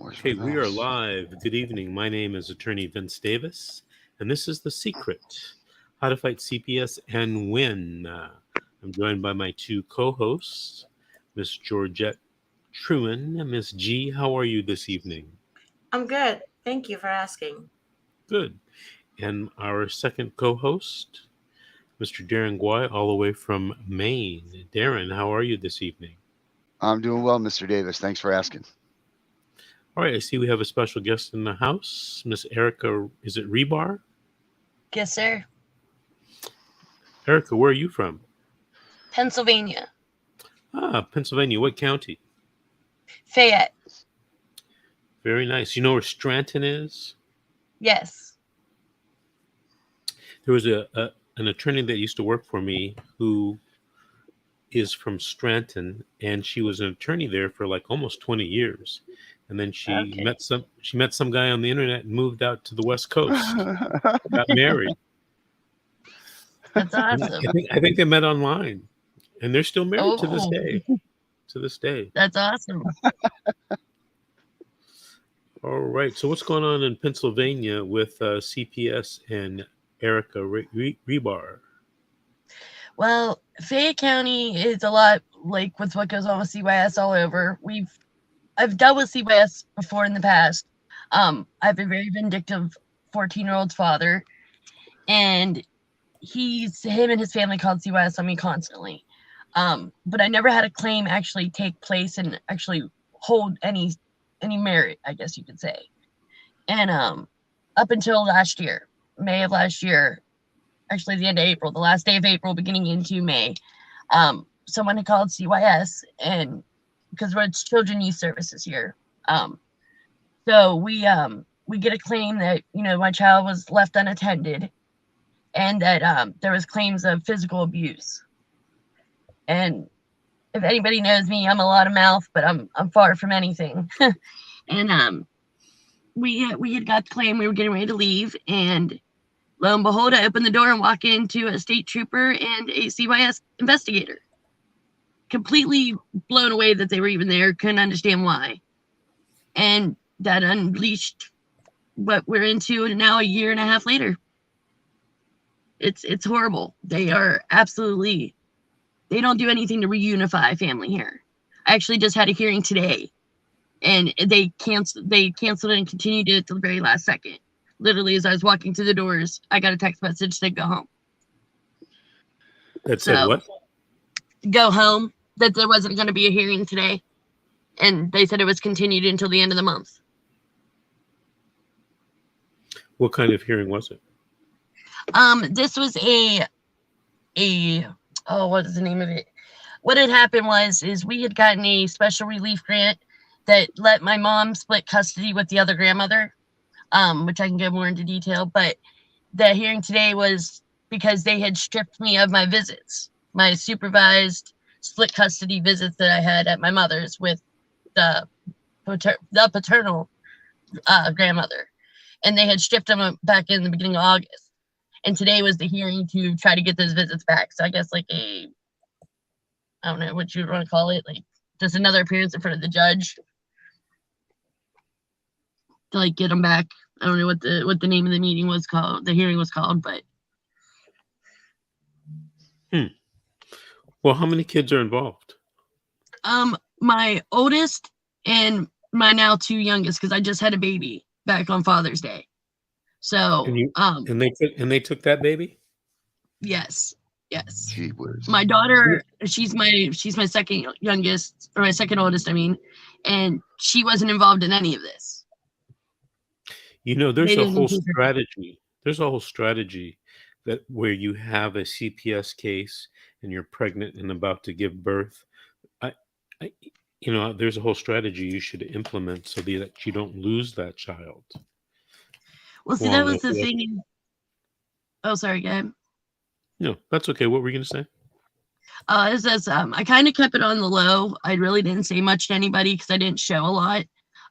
Where's my Okay, we are mouse? live. Good evening. My name is Attorney Vince Davis, and this is The Secret, How to Fight CPS and Win. I'm joined by my two co-hosts, Miss Georgette Truman and Miss G. How are you this evening? I'm good. Thank you for asking. Good. And our second co-host, Mr. Darren Guy, all the way from Maine. Darren, how are you this evening? I'm doing well, Mr. Davis. Thanks for asking. All right, I see we have a special guest in the house, Miss Erica. Is it Rebar? Yes, sir. Erica, where are you from? Pennsylvania. Pennsylvania. What county? Fayette. Very nice. You know where Scranton is? Yes. There was an attorney that used to work for me who is from Scranton, and she was an attorney there for like almost 20 years. And then she met some guy on the internet and moved out to the West Coast. Got married. That's awesome. I think they met online, and they're still married to this Oh. day. To this day. That's awesome. All right. So what's going on in Pennsylvania with CPS and Erica Rebar? Well, Fayette County is a lot like with what goes on with CYS all over. I've dealt with CYS before in the past. I have a very vindictive 14-year-old father, and him and his family called CYS on me constantly. But I never had a claim actually take place and actually hold any merit, I guess you could say. And up until last year, May of last year, actually the end of April, the last day of April, beginning into May, someone had called CYS, and because it's Children Youth Services here. So we get a claim that, my child was left unattended, and that there was claims of physical abuse. And if anybody knows me, I'm a lot of mouth, but I'm far from anything. And we had got the claim. We were getting ready to leave, and lo and behold, I opened the door and walk into a state trooper and a CYS investigator. Completely blown away that they were even there. Couldn't understand why. And that unleashed what we're into now a year and a half later. It's horrible. They are absolutely, they don't do anything to reunify family here. I actually just had a hearing today, and they canceled it and continued it till the very last second. Literally, as I was walking through the doors, I got a text message to go home. That said what? Go home. That there wasn't going to be a hearing today, and they said it was continued until the end of the month. What kind of hearing was it? This was what is the name of it? What had happened is we had gotten a special relief grant that let my mom split custody with the other grandmother, which I can go more into detail. But the hearing today was because they had stripped me of my visits, my supervised split custody visits that I had at my mother's with the paternal grandmother, and they had stripped them back in the beginning of August. And today was the hearing to try to get those visits back. So I guess like I don't know what you want to call it, like just another appearance in front of the judge to like get them back. I don't know what the name of the meeting was called, the hearing was called, but. Well, how many kids are involved? My oldest and my now two youngest, because I just had a baby back on Father's Day. So and they took that baby? Yes. Gee whiz. My daughter, she's my second youngest, or my second oldest, I mean, and she wasn't involved in any of this. There's a whole strategy. There's a whole strategy that where you have a CPS case and you're pregnant and about to give birth. There's a whole strategy you should implement so that you don't lose that child. Well, see, that was the thing. Oh, sorry, go ahead. No, that's okay. What were you going to say? I kind of kept it on the low. I really didn't say much to anybody because I didn't show a lot.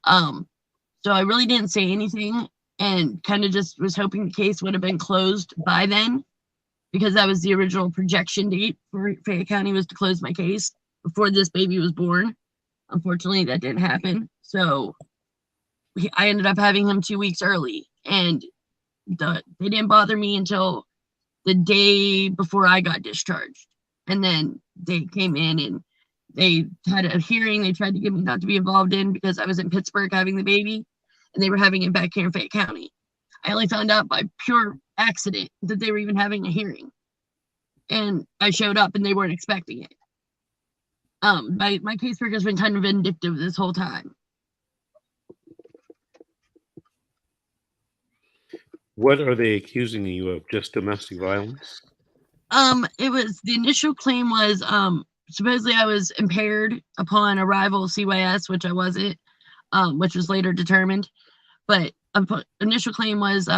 So I really didn't say anything, and kind of just was hoping the case would have been closed by then, because that was the original projection date for Fayette County, was to close my case before this baby was born. Unfortunately, that didn't happen. So I ended up having him 2 weeks early, and they didn't bother me until the day before I got discharged. And then they came in and they had a hearing they tried to get me not to be involved in because I was in Pittsburgh having the baby, and they were having it back here in Fayette County. I only found out by pure accident that they were even having a hearing. And I showed up and they weren't expecting it. My caseworker has been kind of vindictive this whole time. What are they accusing you of? Just domestic violence? It was, the initial claim was supposedly I was impaired upon arrival of CYS, which I wasn't, which was later determined. But initial claim was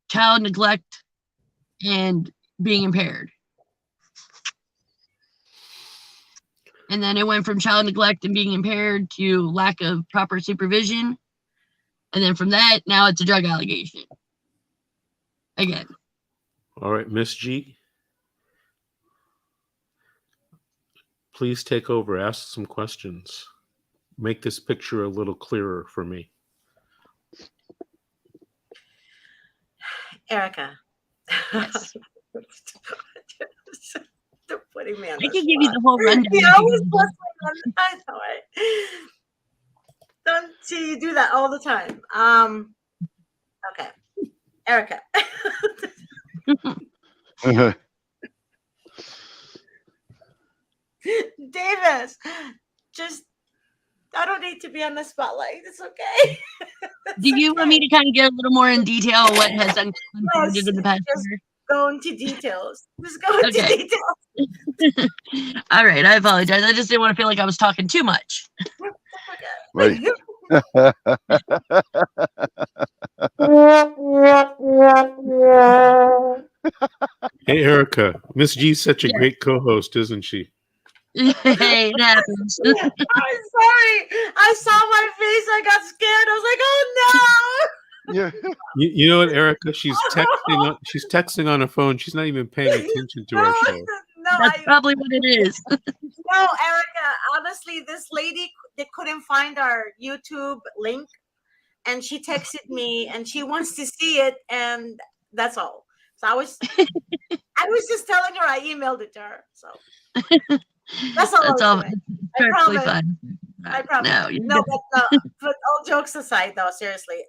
child neglect and being impaired. And then it went from child neglect and being impaired to lack of proper supervision. And then from that, now it's a drug allegation. Again. All right, Miss G. Please take over. Ask some questions. Make this picture a little clearer for me. Erica. Yes. They're putting me on I the can give you spot. the whole rundown. You always put me on the I know it. Don't see you do that all the time. Okay. Erica. Davis, just I don't need to be on the spotlight. It's okay. Do you want me to kind of get a little more in detail what has unfolded in the past just year? go into details. Just go into Okay. details. All right, I apologize. I just didn't want to feel like I was talking too much. Right. Hey, Erica. Miss G's such a Yeah. great co-host, isn't she? Hey, it happens. I'm sorry. I saw my face. I got scared. I was like, oh Yeah. You know what, Erica? She's texting on her phone. She's not even paying attention to no. our show. No, That's probably what it is. no, Erica. Honestly, this lady, they couldn't find our YouTube link, and she texted me, and she wants to see it, and that's all. So I was just telling her I emailed it to her. So that's all. That's all. I Perfectly promise. fine. I promise. No, you're No, good. but all jokes aside, though, seriously,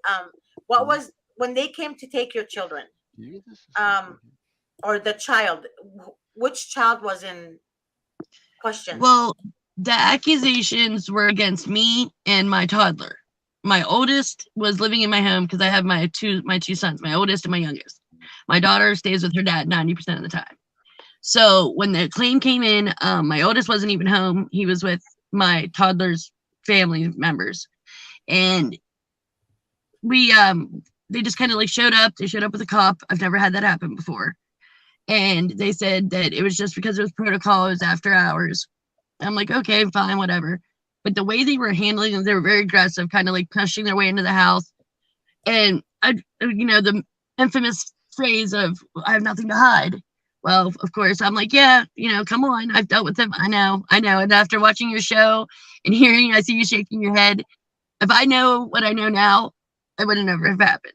what was when they came to take your children, or the child? Which child was in question? Well, the accusations were against me and my toddler. My oldest was living in my home because I have my two sons, my oldest and my youngest. My daughter stays with her dad 90% of the time. So when the claim came in, my oldest wasn't even home. He was with my toddler's family members. And we they just kind of like showed up. They showed up with a cop. I've never had that happen before. And they said that it was just because it was protocol, it was after hours. I'm like, okay, fine, whatever. But the way they were handling it, they were very aggressive, kind of like pushing their way into the house. And the infamous phrase of I have nothing to hide. Well, of course, I'm like, yeah, come on. I've dealt with them. I know. And after watching your show and hearing, I see you shaking your head. If I know what I know now, it would have never have happened.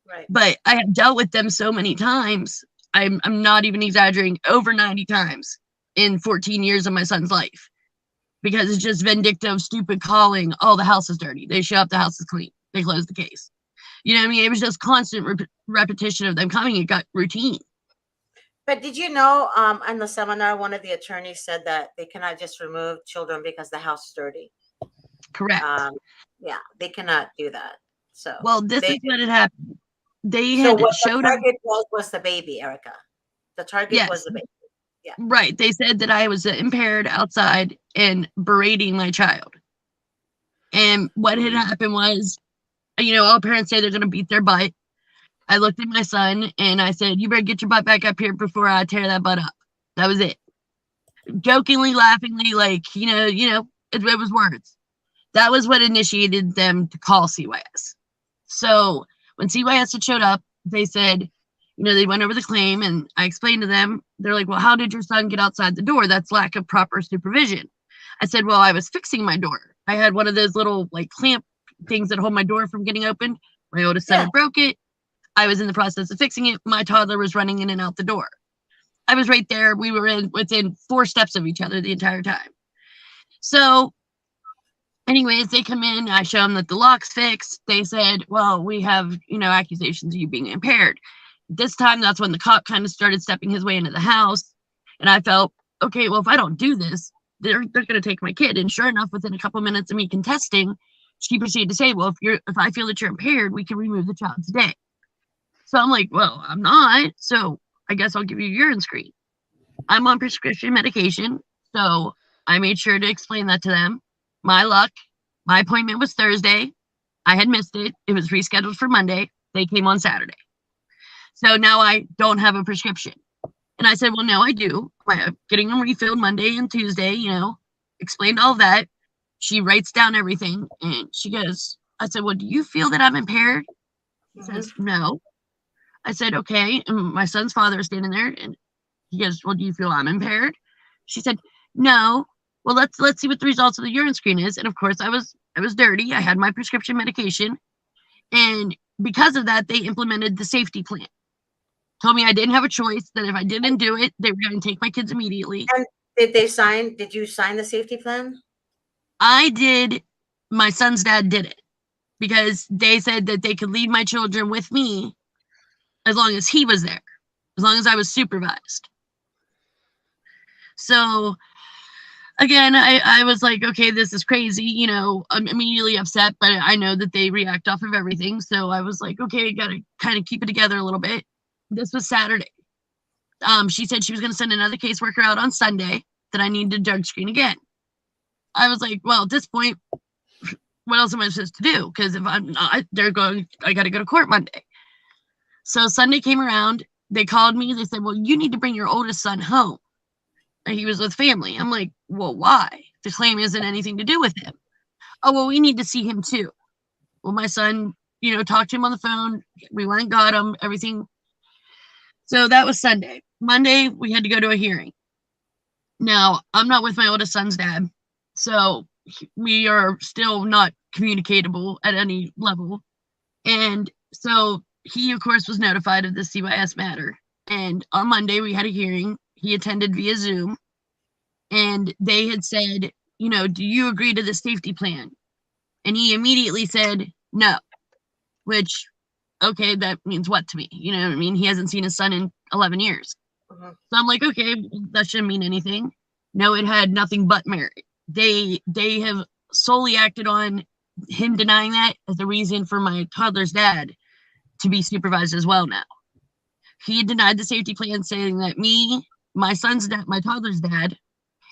Right. But I have dealt with them so many times. I'm not even exaggerating, over 90 times in 14 years of my son's life. Because it's just vindictive, stupid calling. Oh, the house is dirty. They show up, the house is clean. They close the case. You know what I mean? It was just constant repetition of them coming. It got routine. But did you know, in the seminar, one of the attorneys said that they cannot just remove children because the house is dirty. Correct. Yeah, they cannot do that. So well, this is what had happened. They so had what showed the up. target was the baby, Erica. The target was the baby. Yeah. Right. They said that I was impaired outside and berating my child. And what had happened was, all parents say they're going to beat their butt. I looked at my son and I said, you better get your butt back up here before I tear that butt up. That was it. Jokingly, laughingly, like, it was words. That was what initiated them to call CYS. So when CYS had showed up, they said, they went over the claim and I explained to them, they're like, well, how did your son get outside the door? That's lack of proper supervision. I said, well, I was fixing my door. I had one of those little like clamp things that hold my door from getting opened. My oldest son Yeah. had broke it. I was in the process of fixing it. My toddler was running in and out the door. I was right there. We were within 4 steps of each other the entire time. So anyways, they come in. I show them that the lock's fixed. They said, well, we have, accusations of you being impaired. This time, that's when the cop kind of started stepping his way into the house. And I felt, okay, well, if I don't do this, they're going to take my kid. And sure enough, within a couple minutes of me contesting, she proceeded to say, well, if I feel that you're impaired, we can remove the child today. So I'm like, well, I'm not. So I guess I'll give you a urine screen. I'm on prescription medication. So I made sure to explain that to them. My luck, my appointment was Thursday. I had missed it. It was rescheduled for Monday. They came on Saturday. So now I don't have a prescription. And I said, well, no, I do. I'm getting them refilled Monday and Tuesday, explained all of that. She writes down everything and she goes, I said, well, do you feel that I'm impaired? She says, no. I said, okay. And my son's father is standing there and he goes, well, do you feel I'm impaired? She said, no. Well, let's see what the results of the urine screen is. And of course, I was dirty. I had my prescription medication. And because of that, they implemented the safety plan. Told me I didn't have a choice, that if I didn't do it, they were going to take my kids immediately. And did you sign the safety plan? I did. My son's dad did it because they said that they could leave my children with me as long as he was there, as long as I was supervised. So again, I was like, okay, this is crazy. I'm immediately upset, but I know that they react off of everything. So I was like, okay, got to kind of keep it together a little bit. This was Saturday. She said she was going to send another caseworker out on Sunday that I needed to drug screen again. I was like, well, at this point, what else am I supposed to do? Because if I'm not, I got to go to court Monday. So Sunday came around. They called me. They said, well, you need to bring your oldest son home. And he was with family. I'm like, well, why? The claim isn't anything to do with him. Oh, well, we need to see him too. Well, my son, talked to him on the phone. We went and got him, everything. So that was Sunday. Monday, we had to go to a hearing. Now, I'm not with my oldest son's dad, so we are still not communicatable at any level. And so he, of course, was notified of the CYS matter. And on Monday, we had a hearing. He attended via Zoom. And they had said, do you agree to the safety plan? And he immediately said, no, which, okay, that means what to me? You know what I mean? He hasn't seen his son in 11 years. So I'm like, okay, that shouldn't mean anything. No, it had nothing but merit. They have solely acted on him denying that as the reason for my toddler's dad to be supervised as well now. He denied the safety plan, saying that me, my son's dad, my toddler's dad,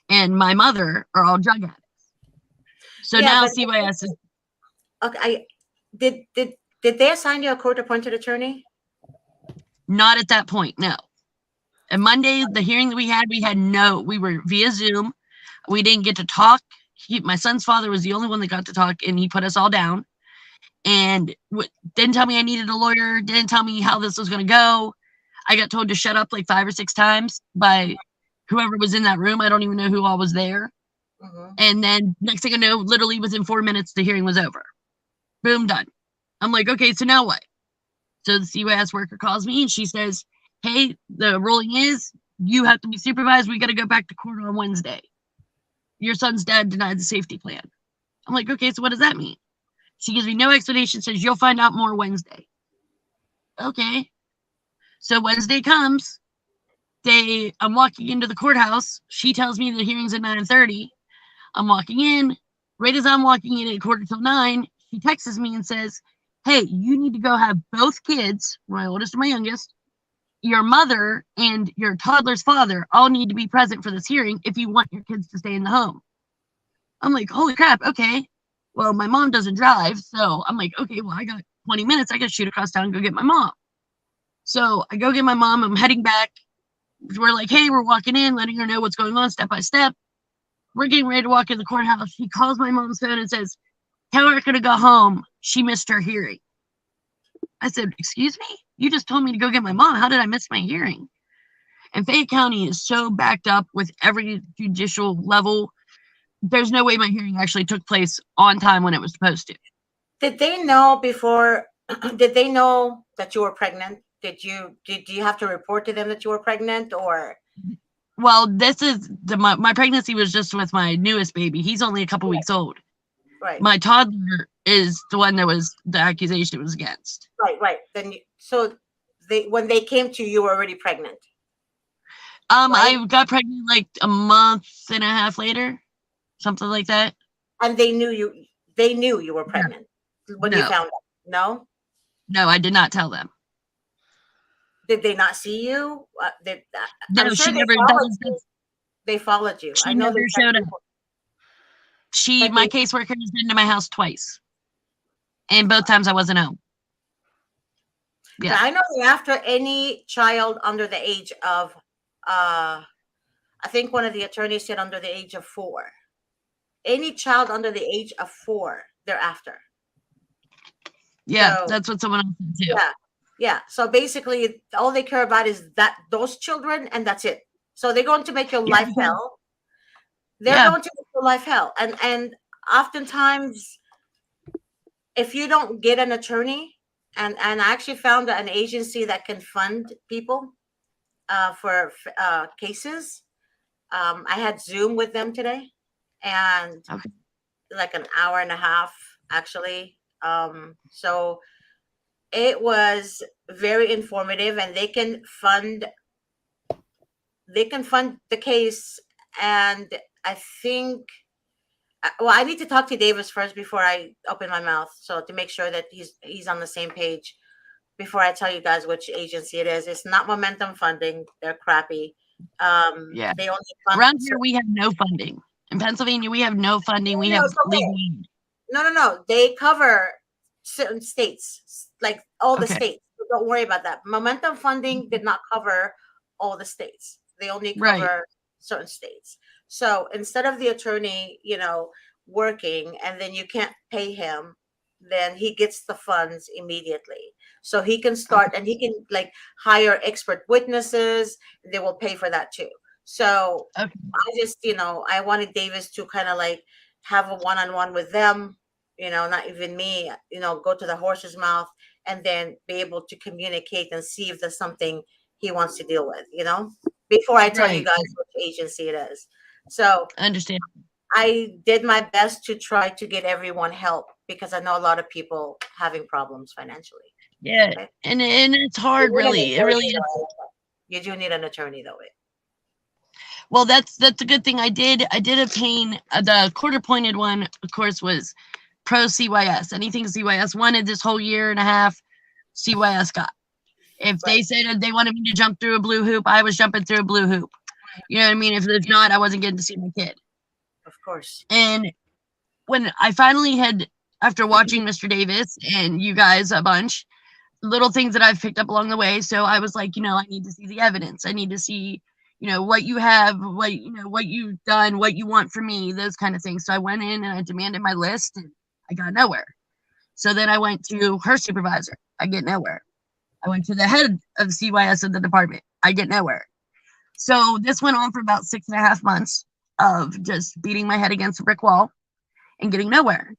and my mother are all drug addicts. So now CYS is... Okay, did they assign you a court-appointed attorney? Not at that point, no. And Monday, the hearing that we were via Zoom. We didn't get to talk. My son's father was the only one that got to talk, and he put us all down. And didn't tell me I needed a lawyer, didn't tell me how this was going to go. I got told to shut up like 5 or 6 times by whoever was in that room. I don't even know who all was there. And then next thing I know, literally within 4 minutes, the hearing was over. Boom, done. I'm like, okay, so now what? So the CYS worker calls me and she says, hey, the ruling is you have to be supervised. We got to go back to court on Wednesday. Your son's dad denied the safety plan. I'm like, okay, so what does that mean? She gives me no explanation, says you'll find out more Wednesday. Okay. So Wednesday comes. I'm walking into the courthouse. She tells me the hearing's at 9:30. I'm walking in. Right as I'm walking in at 8:45, she texts me and says, hey, you need to go have both kids, my oldest and my youngest, your mother and your toddler's father all need to be present for this hearing if you want your kids to stay in the home. I'm like, holy crap, okay. Well, my mom doesn't drive, so I'm like, okay, well, I got 20 minutes. I got to shoot across town and go get my mom. So I go get my mom. I'm heading back. We're like, hey, we're walking in, letting her know what's going on step by step. We're getting ready to walk in the courthouse. She calls my mom's phone and says, tell her to go home. She missed her hearing. I said, excuse me? You just told me to go get my mom. How did I miss my hearing? And Fayette County is so backed up with every judicial level. There's no way my hearing actually took place on time when it was supposed to. Did they know before? Did they know that you were pregnant? Did you have to report to them that you were pregnant, or? Well, this is my pregnancy was just with my newest baby. He's only a couple weeks old. Right. My toddler is the one that was the accusation was against. Right. Then so when they came to you, you were already pregnant. I got pregnant like a month and a half later, something like that. And they knew you. They knew you were pregnant when you No. found out. No. No, I did not tell them. Did they not see you? No, I'm sure she they never. followed you. They followed you. She I know never they showed up. My caseworker has been to my house twice, and both times I wasn't home. Yeah, I know that after any child under the age of, I think one of the attorneys said under the age of 4. Any child under the age of 4, they're after. Yeah, So, that's what someone else said too. Yeah. So basically, all they care about is those children, and that's it. So they're going to make your life hell. They're going to make your life hell, and oftentimes, if you don't get an attorney, and I actually found an agency that can fund people for cases. I had Zoom with them today, and like an hour and a half actually. So it was very informative, and they can fund the case. And I think, well, I need to talk to Davis first before I open my mouth, so to make sure that he's on the same page before I tell you guys which agency it is. It's not Momentum Funding. They're crappy. They only fund around here we have no funding. In Pennsylvania, we have no funding. We have legal aid. No. They cover certain states, like all the states. So don't worry about that. Momentum Funding did not cover all the states. They only cover certain states. So instead of the attorney, working, and then you can't pay him, then he gets the funds immediately. So he can start, and he can like hire expert witnesses. They will pay for that too. So I just, I wanted Davis to kind of like have a one-on-one with them, not even me, go to the horse's mouth, and then be able to communicate and see if there's something he wants to deal with, before I tell you guys which agency it is. So I understand. I did my best to try to get everyone help, because I know a lot of people having problems financially. Yeah, and it's hard, really. It really is. You do need an attorney, though. Well, that's a good thing. I did obtain the court-appointed one. Of course, was pro CYS. Anything CYS wanted this whole year and a half, CYS got. If they said they wanted me to jump through a blue hoop, I was jumping through a blue hoop. You know what I mean? If not, I wasn't getting to see my kid. Of course. And when I finally had, after watching Mr. Davis and you guys a bunch, little things that I've picked up along the way. So I was like, I need to see the evidence. I need to see, what you have, what you've done, what you want from me, those kind of things. So I went in and I demanded my list, and I got nowhere. So then I went to her supervisor. I get nowhere. I went to the head of CYS of the department. I get nowhere. So this went on for about 6.5 months of just beating my head against a brick wall and getting nowhere.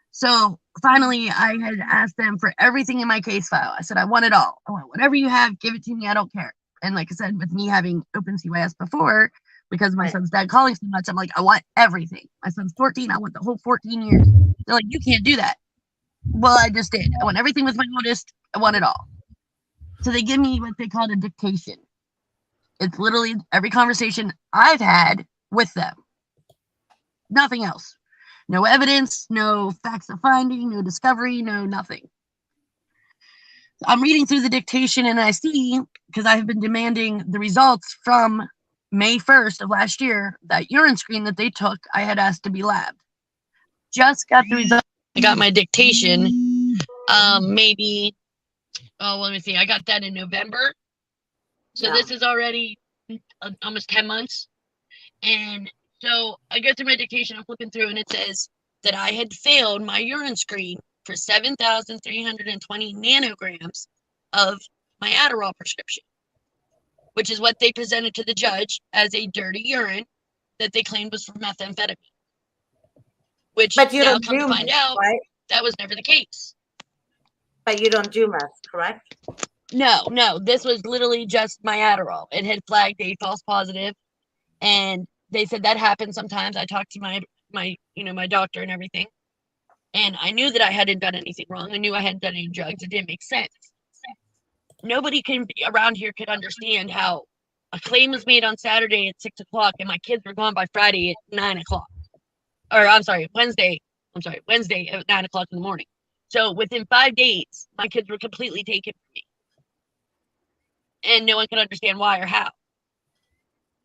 So finally, I had asked them for everything in my case file. I said, I want it all. I want whatever you have, give it to me. I don't care. And like I said, with me having open CYS before, because my son's dad calling so much, I'm like, I want everything. My son's 14. I want the whole 14 years. They're like, you can't do that. Well, I just did. I want everything with my oldest. I want it all. So they give me what they call a dictation. It's literally every conversation I've had with them. Nothing else. No evidence, no facts of finding, no discovery, no nothing. I'm reading through the dictation, and I see, because I have been demanding the results from May 1st of last year, that urine screen that they took, I had asked to be labbed. Just got the results. I got my dictation maybe, let me see. I got that in November. So this is already almost 10 months. And so I go through my dictation, I'm flipping through, and it says that I had failed my urine screen for 7,320 nanograms of my Adderall prescription, which is what they presented to the judge as a dirty urine that they claimed was for methamphetamine. Which but you now don't come to find out, right? That was never the case. But you don't do meth, correct? No. This was literally just my Adderall. It had flagged a false positive, and they said that happens sometimes. I talked to my doctor and everything, and I knew that I hadn't done anything wrong. I knew I hadn't done any drugs. It didn't make sense. Nobody around here could understand how a claim was made on Saturday at 6 o'clock, and my kids were gone by Friday at 9 o'clock. Or I'm sorry, Wednesday at 9 o'clock in the morning. So within 5 days, my kids were completely taken from me. And no one could understand why or how.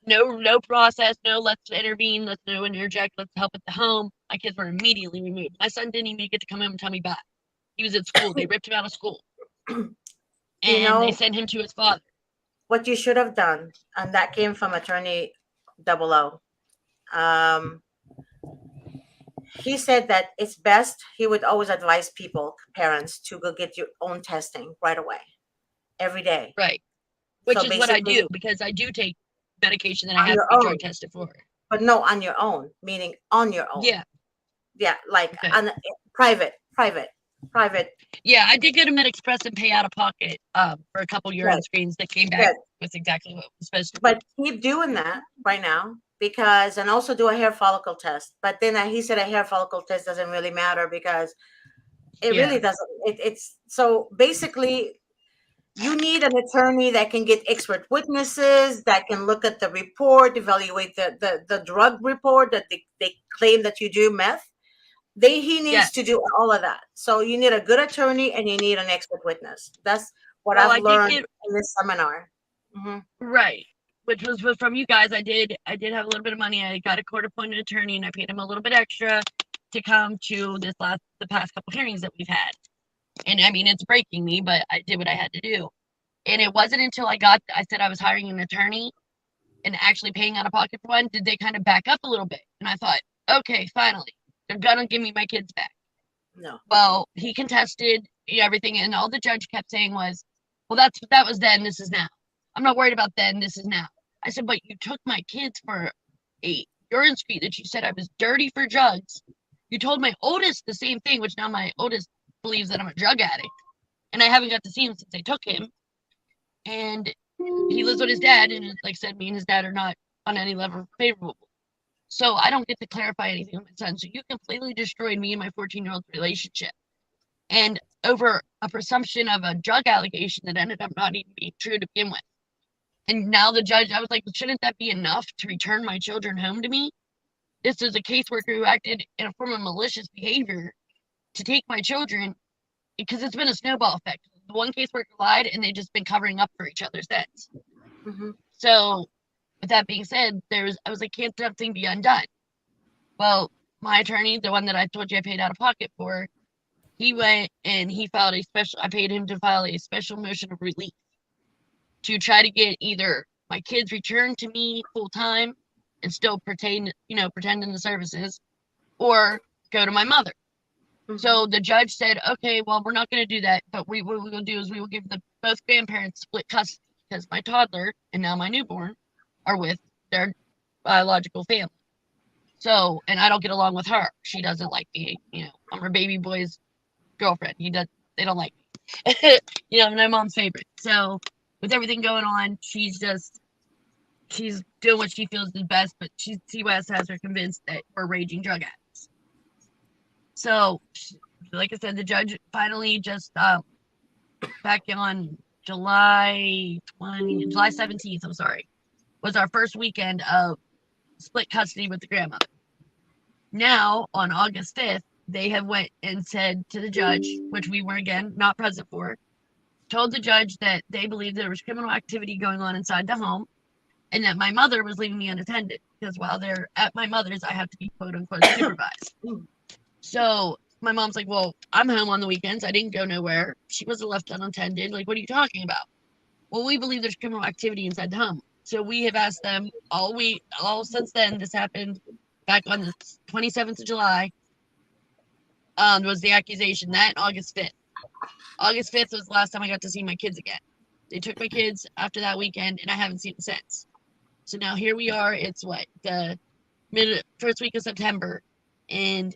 No process, no let's intervene, let's no interject, let's help at the home. My kids were immediately removed. My son didn't even get to come home and tell me back. He was at school. They ripped him out of school. And they sent him to his father. What you should have done, and that came from Attorney Double O. He said that it's best, he would always advise people, parents, to go get your own testing right away, every day. Right. Which So is what I basically, do, because I do take medication that I on have to your be own. drug tested for. But no, on your own, meaning on your own. Yeah. Yeah, like Okay. on private. Yeah, I did go to MedExpress and pay out of pocket for a couple urine Good. screens that came back Good. with exactly what was supposed to be. But keep doing that right now, because, and also do a hair follicle test. But then he said a hair follicle test doesn't really matter because it Yeah. really doesn't. It's so basically you need an attorney that can get expert witnesses, that can look at the report, evaluate the drug report that they claim that you do meth. He needs Yes. to do all of that. So you need a good attorney and you need an expert witness. That's what Well, I I've did learned get- in this seminar. Mhm. Right. Which was from you guys. I did have a little bit of money. I got a court-appointed attorney, and I paid him a little bit extra to come to the past couple hearings that we've had. And I mean, it's breaking me, but I did what I had to do. And it wasn't until I said I was hiring an attorney and actually paying out of pocket for one, did they kind of back up a little bit. And I thought, okay, finally, they're gonna give me my kids back. No. Well, he contested everything, and all the judge kept saying was, well, that was then, this is now. I'm not worried about then, this is now. I said, but you took my kids for a urine screen that you said I was dirty for drugs. You told my oldest the same thing, which now my oldest believes that I'm a drug addict. And I haven't got to see him since I took him. And he lives with his dad, and like I said, me and his dad are not on any level favorable. So I don't get to clarify anything with my son. So you completely destroyed me and my 14-year-old relationship. And over a presumption of a drug allegation that ended up not even being true to begin with. And now the judge, I was like, shouldn't that be enough to return my children home to me? This is a caseworker who acted in a form of malicious behavior to take my children, because it's been a snowball effect. The one caseworker lied, and they've just been covering up for each other's sins. Mm-hmm. So with that being said, I was like, can't something be undone? Well, my attorney, the one that I told you I paid out of pocket for, he went and he filed I paid him to file a special motion of relief to try to get either my kids returned to me full time and still pretend in the services, or go to my mother. Mm-hmm. So the judge said, okay, well, we're not going to do that, but what we're going to do is we will give both grandparents split custody, because my toddler and now my newborn are with their biological family. So, and I don't get along with her. She doesn't like me. I'm her baby boy's girlfriend. They don't like me. No mom's favorite. So with everything going on, she's doing what she feels is best, but CYS has her convinced that we're raging drug addicts. So, like I said, the judge finally just back on July 17th, was our first weekend of split custody with the grandmother. Now, on August 5th, they have went and said to the judge, which we were, again, not present for, told the judge that they believed there was criminal activity going on inside the home, and that my mother was leaving me unattended, because while they're at my mother's, I have to be quote-unquote supervised. So my mom's like, well, I'm home on the weekends. I didn't go nowhere. She wasn't left unattended. Like, what are you talking about? Well, we believe there's criminal activity inside the home. So we have asked them all since then. This happened back on the 27th of July. Was the accusation that August 5th. August 5th was the last time I got to see my kids again. They took my kids after that weekend, and I haven't seen them since. So now here we are. It's the first week of September, and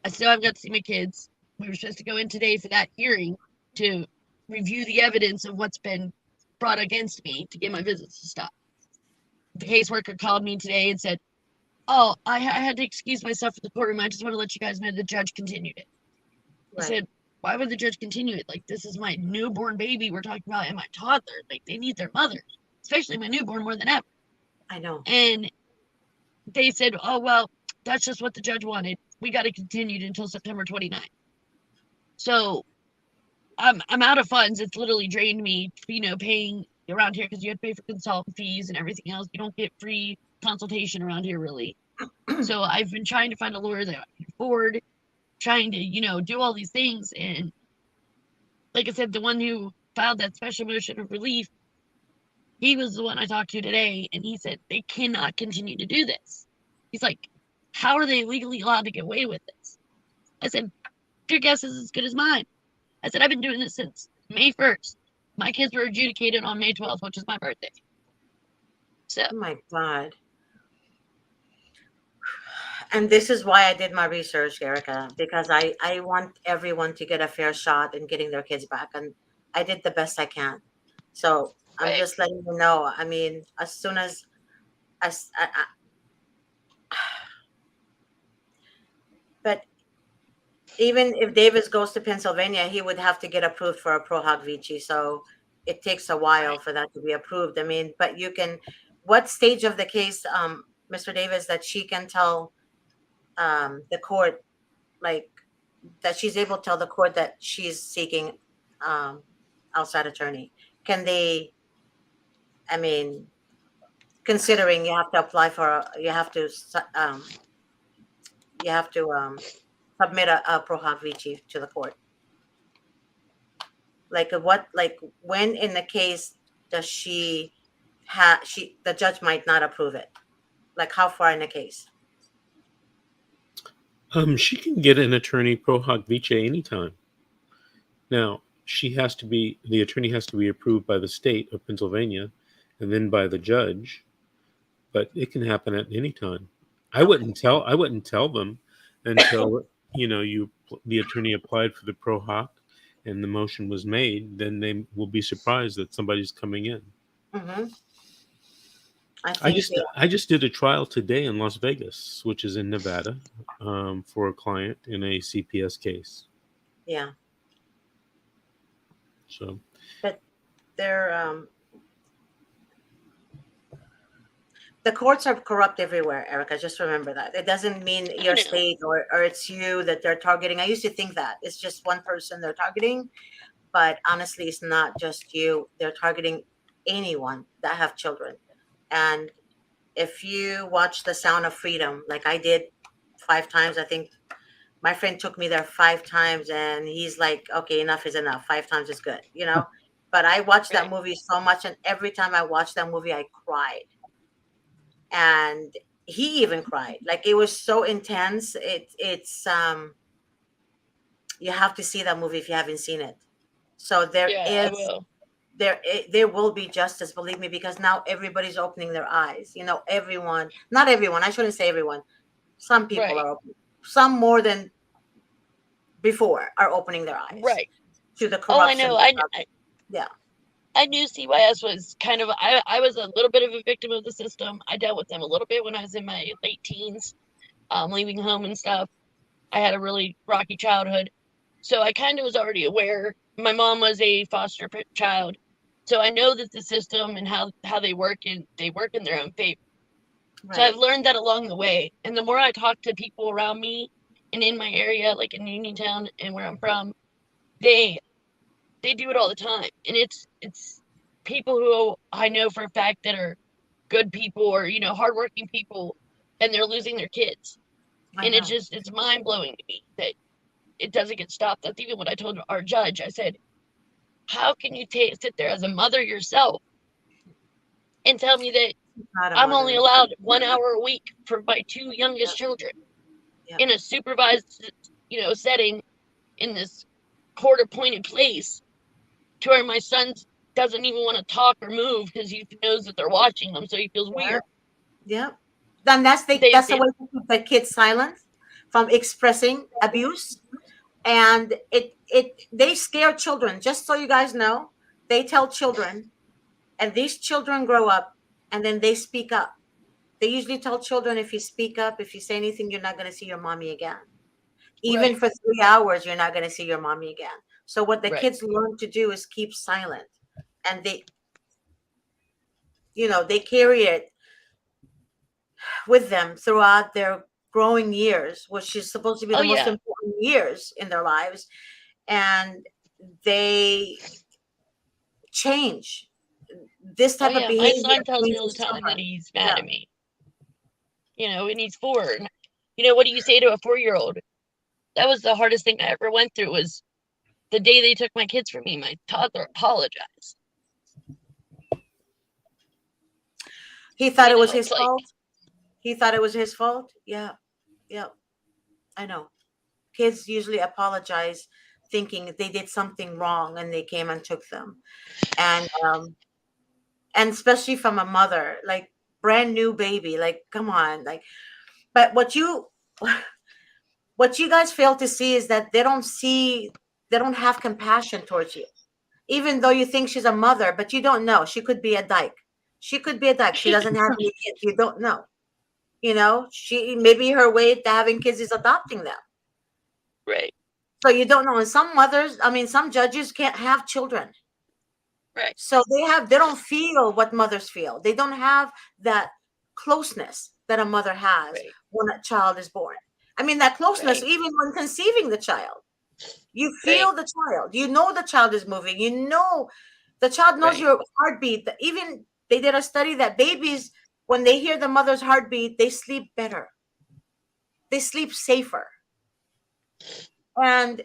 I still haven't got to see my kids. we were supposed to go in today for that hearing to review the evidence of what's been brought against me to get my visits to stop. The caseworker called me today and said, "Oh, I had to excuse myself from the courtroom. I just want to let you guys know the judge continued it." I said, "Why would the judge continue it? Like, this is my newborn baby we're talking about and my toddler. Like, they need their mothers, especially my newborn more than ever." I know. And they said, "Oh, well, that's just what the judge wanted. We got it continued until September 29th. So I'm out of funds. It's literally drained me, paying around here because you have to pay for consultant fees and everything else. You don't get free consultation around here, really. So I've been trying to find a lawyer that I can afford, trying to, do all these things. And like I said, the one who filed that special motion of relief, he was the one I talked to today, and he said they cannot continue to do this. He's like, how are they legally allowed to get away with this? I said, your guess is as good as mine. I said, I've been doing this since May 1st. My kids were adjudicated on May 12th, which is my birthday. So, oh my God. And this is why I did my research, Erica, because I want everyone to get a fair shot in getting their kids back. And I did the best I can. So I'm right. just letting you know. I mean, as soon as but even if Davis goes to Pennsylvania, he would have to get approved for a Pro Hoc Vici. So it takes a while for that to be approved. I mean, but you can, what stage of the case, Mr. Davis, that she can tell the court, like, that she's able to tell the court that she's seeking outside attorney? Can they, I mean, considering you have to apply for, you have to submit a Pro Hoc Vici to the court. Like when in the case does the judge might not approve it? Like how far in the case? She can get an attorney Pro Hoc Vici anytime. Now, the attorney has to be approved by the state of Pennsylvania and then by the judge, but it can happen at any time. I wouldn't tell them until, the attorney applied for the Pro Hoc and the motion was made, then they will be surprised that somebody's coming in. Mm-hmm. I just did a trial today in Las Vegas, which is in Nevada, for a client in a CPS case. Yeah. So, but they're the courts are corrupt everywhere, Erica. Just remember that. It doesn't mean your state or it's you that they're targeting. I used to think that it's just one person they're targeting, but honestly, it's not just you. They're targeting anyone that have children. And if you watch The Sound of Freedom, like I did 5 times, I think my friend took me there 5 times and he's like, okay, enough is enough. 5 times is good, But I watched that movie so much, and every time I watched that movie, I cried. And he even cried. Like, it was so intense. It's you have to see that movie if you haven't seen it. So I will. there will be justice, believe me, because now everybody's opening their eyes. Everyone, not everyone, I shouldn't say everyone. Some people are open. Some more than before are opening their eyes to the corruption. Oh, I know. I knew CYS was kind of, I was a little bit of a victim of the system. I dealt with them a little bit when I was in my late teens, leaving home and stuff. I had a really rocky childhood. So I kind of was already aware. My mom was a foster child. So I know that the system and how they work, and they work in their own favor. Right. So I've learned that along the way. And the more I talk to people around me and in my area, like in Uniontown and where I'm from, they do it all the time. And it's people who I know for a fact that are good people or, hardworking people, and they're losing their kids. And it's mind blowing to me that it doesn't get stopped. That's even what I told our judge. I said, how can you sit there as a mother yourself and tell me that I'm only allowed 1 hour a week for my 2 youngest children in a supervised, setting in this court-appointed place, to where my son doesn't even want to talk or move because he knows that they're watching him, so he feels weird. Yeah. Then that's the way to keep the kids silent from expressing abuse And they scare children. Just so you guys know, they tell children, and these children grow up, and then they speak up. They usually tell children, if you speak up, if you say anything, you're not going to see your mommy again. Even Right. for 3 hours, you're not going to see your mommy again. So what the Right. kids learn to do is keep silent, and they carry it with them throughout their growing years, which is supposed to be Oh the most yeah. important years in their lives. And they change. This Oh type of yeah. My behavior son tells me all the changes time that children. he's mad Yeah. at me. And he's 4. And, what do you say to a 4-year-old? That was the hardest thing I ever went through, was the day they took my kids from me. My toddler apologized. He thought it was It's his like, fault. He thought it was his fault. Yeah. Yeah. I know. Kids usually apologize thinking they did something wrong and they came and took them. And especially from a mother, like brand new baby, like come on, like. But what you guys fail to see is that they don't have compassion towards you. Even though you think she's a mother, but you don't know. She could be a dyke. She could be a dyke. She doesn't have any kids. You don't know. She maybe her way to having kids is adopting them. right. So you don't know. And some mothers, some judges can't have children. Right. So they don't feel what mothers feel. They don't have that closeness that a mother has Right. when a child is born. That closeness, Right. even when conceiving the child, you Right. feel the child. You know the child is moving. You know the child knows Right. your heartbeat. Even they did a study that babies, when they hear the mother's heartbeat, they sleep better. They sleep safer. And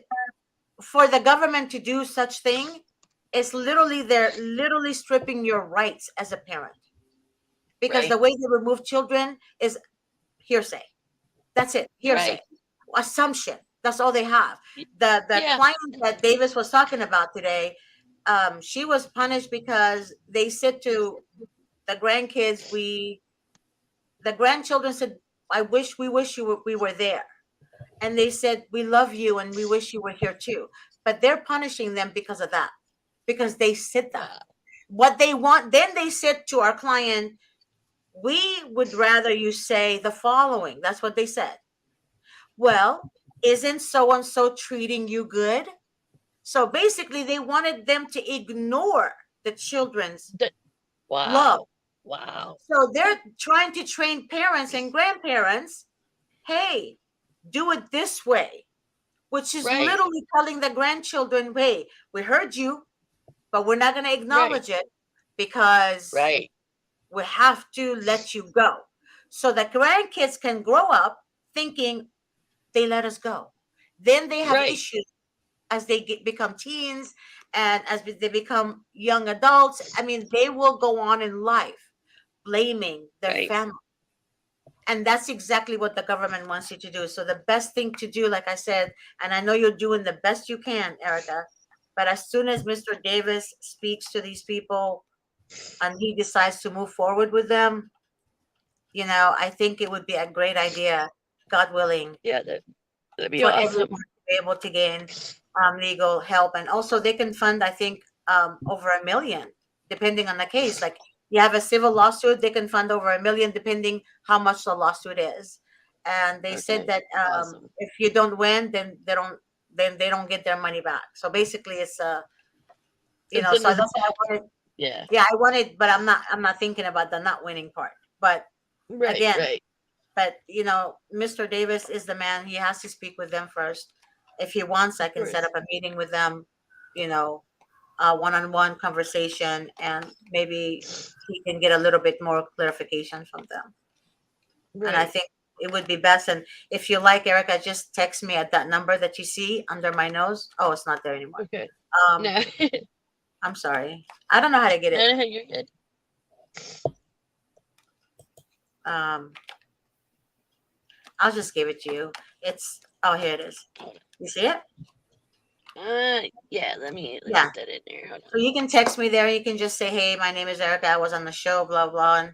for the government to do such thing, they're literally stripping your rights as a parent. Because Right. the way they remove children is hearsay. That's it. Hearsay. Right. Assumption. That's all they have. The Yeah. client that Davis was talking about today, she was punished because they said to the grandkids, the grandchildren said, we wish we were there. And they said, we love you and we wish you were here too. But they're punishing them because of that. Because they said that. Wow. What they want, then they said to our client, we would rather you say the following. That's what they said. Well, isn't so and so treating you good? So basically, they wanted them to ignore the children's Wow. love. Wow. So they're trying to train parents and grandparents, hey, do it this way, which is Right. literally telling the grandchildren, hey, we heard you, but we're not going to acknowledge it because Right. we have to let you go. So the grandkids can grow up thinking they let us go. Then they have Right. issues as they become teens and as they become young adults. They will go on in life blaming their Right. family. And that's exactly what the government wants you to do. So the best thing to do, like I said, and I know you're doing the best you can, Erica, but as soon as Mr. Davis speaks to these people and he decides to move forward with them, I think it would be a great idea, God willing, Yeah, that'd be for awesome. everyone to be able to gain legal help. And also they can fund, I think, over $1 million, depending on the case. Like you have a civil lawsuit, they can fund over $1 million, depending how much the lawsuit is. And they said that Awesome. if you don't win, then they don't get their money back. So basically it's so that's why I wanted, Yeah. I wanted, but I'm not thinking about the not winning part. But Right. again, Right. but Mr. Davis is the man. He has to speak with them first. If he wants, I can set up a meeting with them, one-on-one conversation, and maybe he can get a little bit more clarification from them. Right. And I think it would be best. And if you like, Erica, just text me at that number that you see under my nose. Oh, it's not there anymore. Okay. Um, No. I'm sorry. I don't know how to get it. No, you're good. I'll just give it to you. Here it is. You see it? Yeah, let me Yeah. get that in there. Hold on. So you can text me there. You can just say, hey, my name is Erica. I was on the show, blah, blah.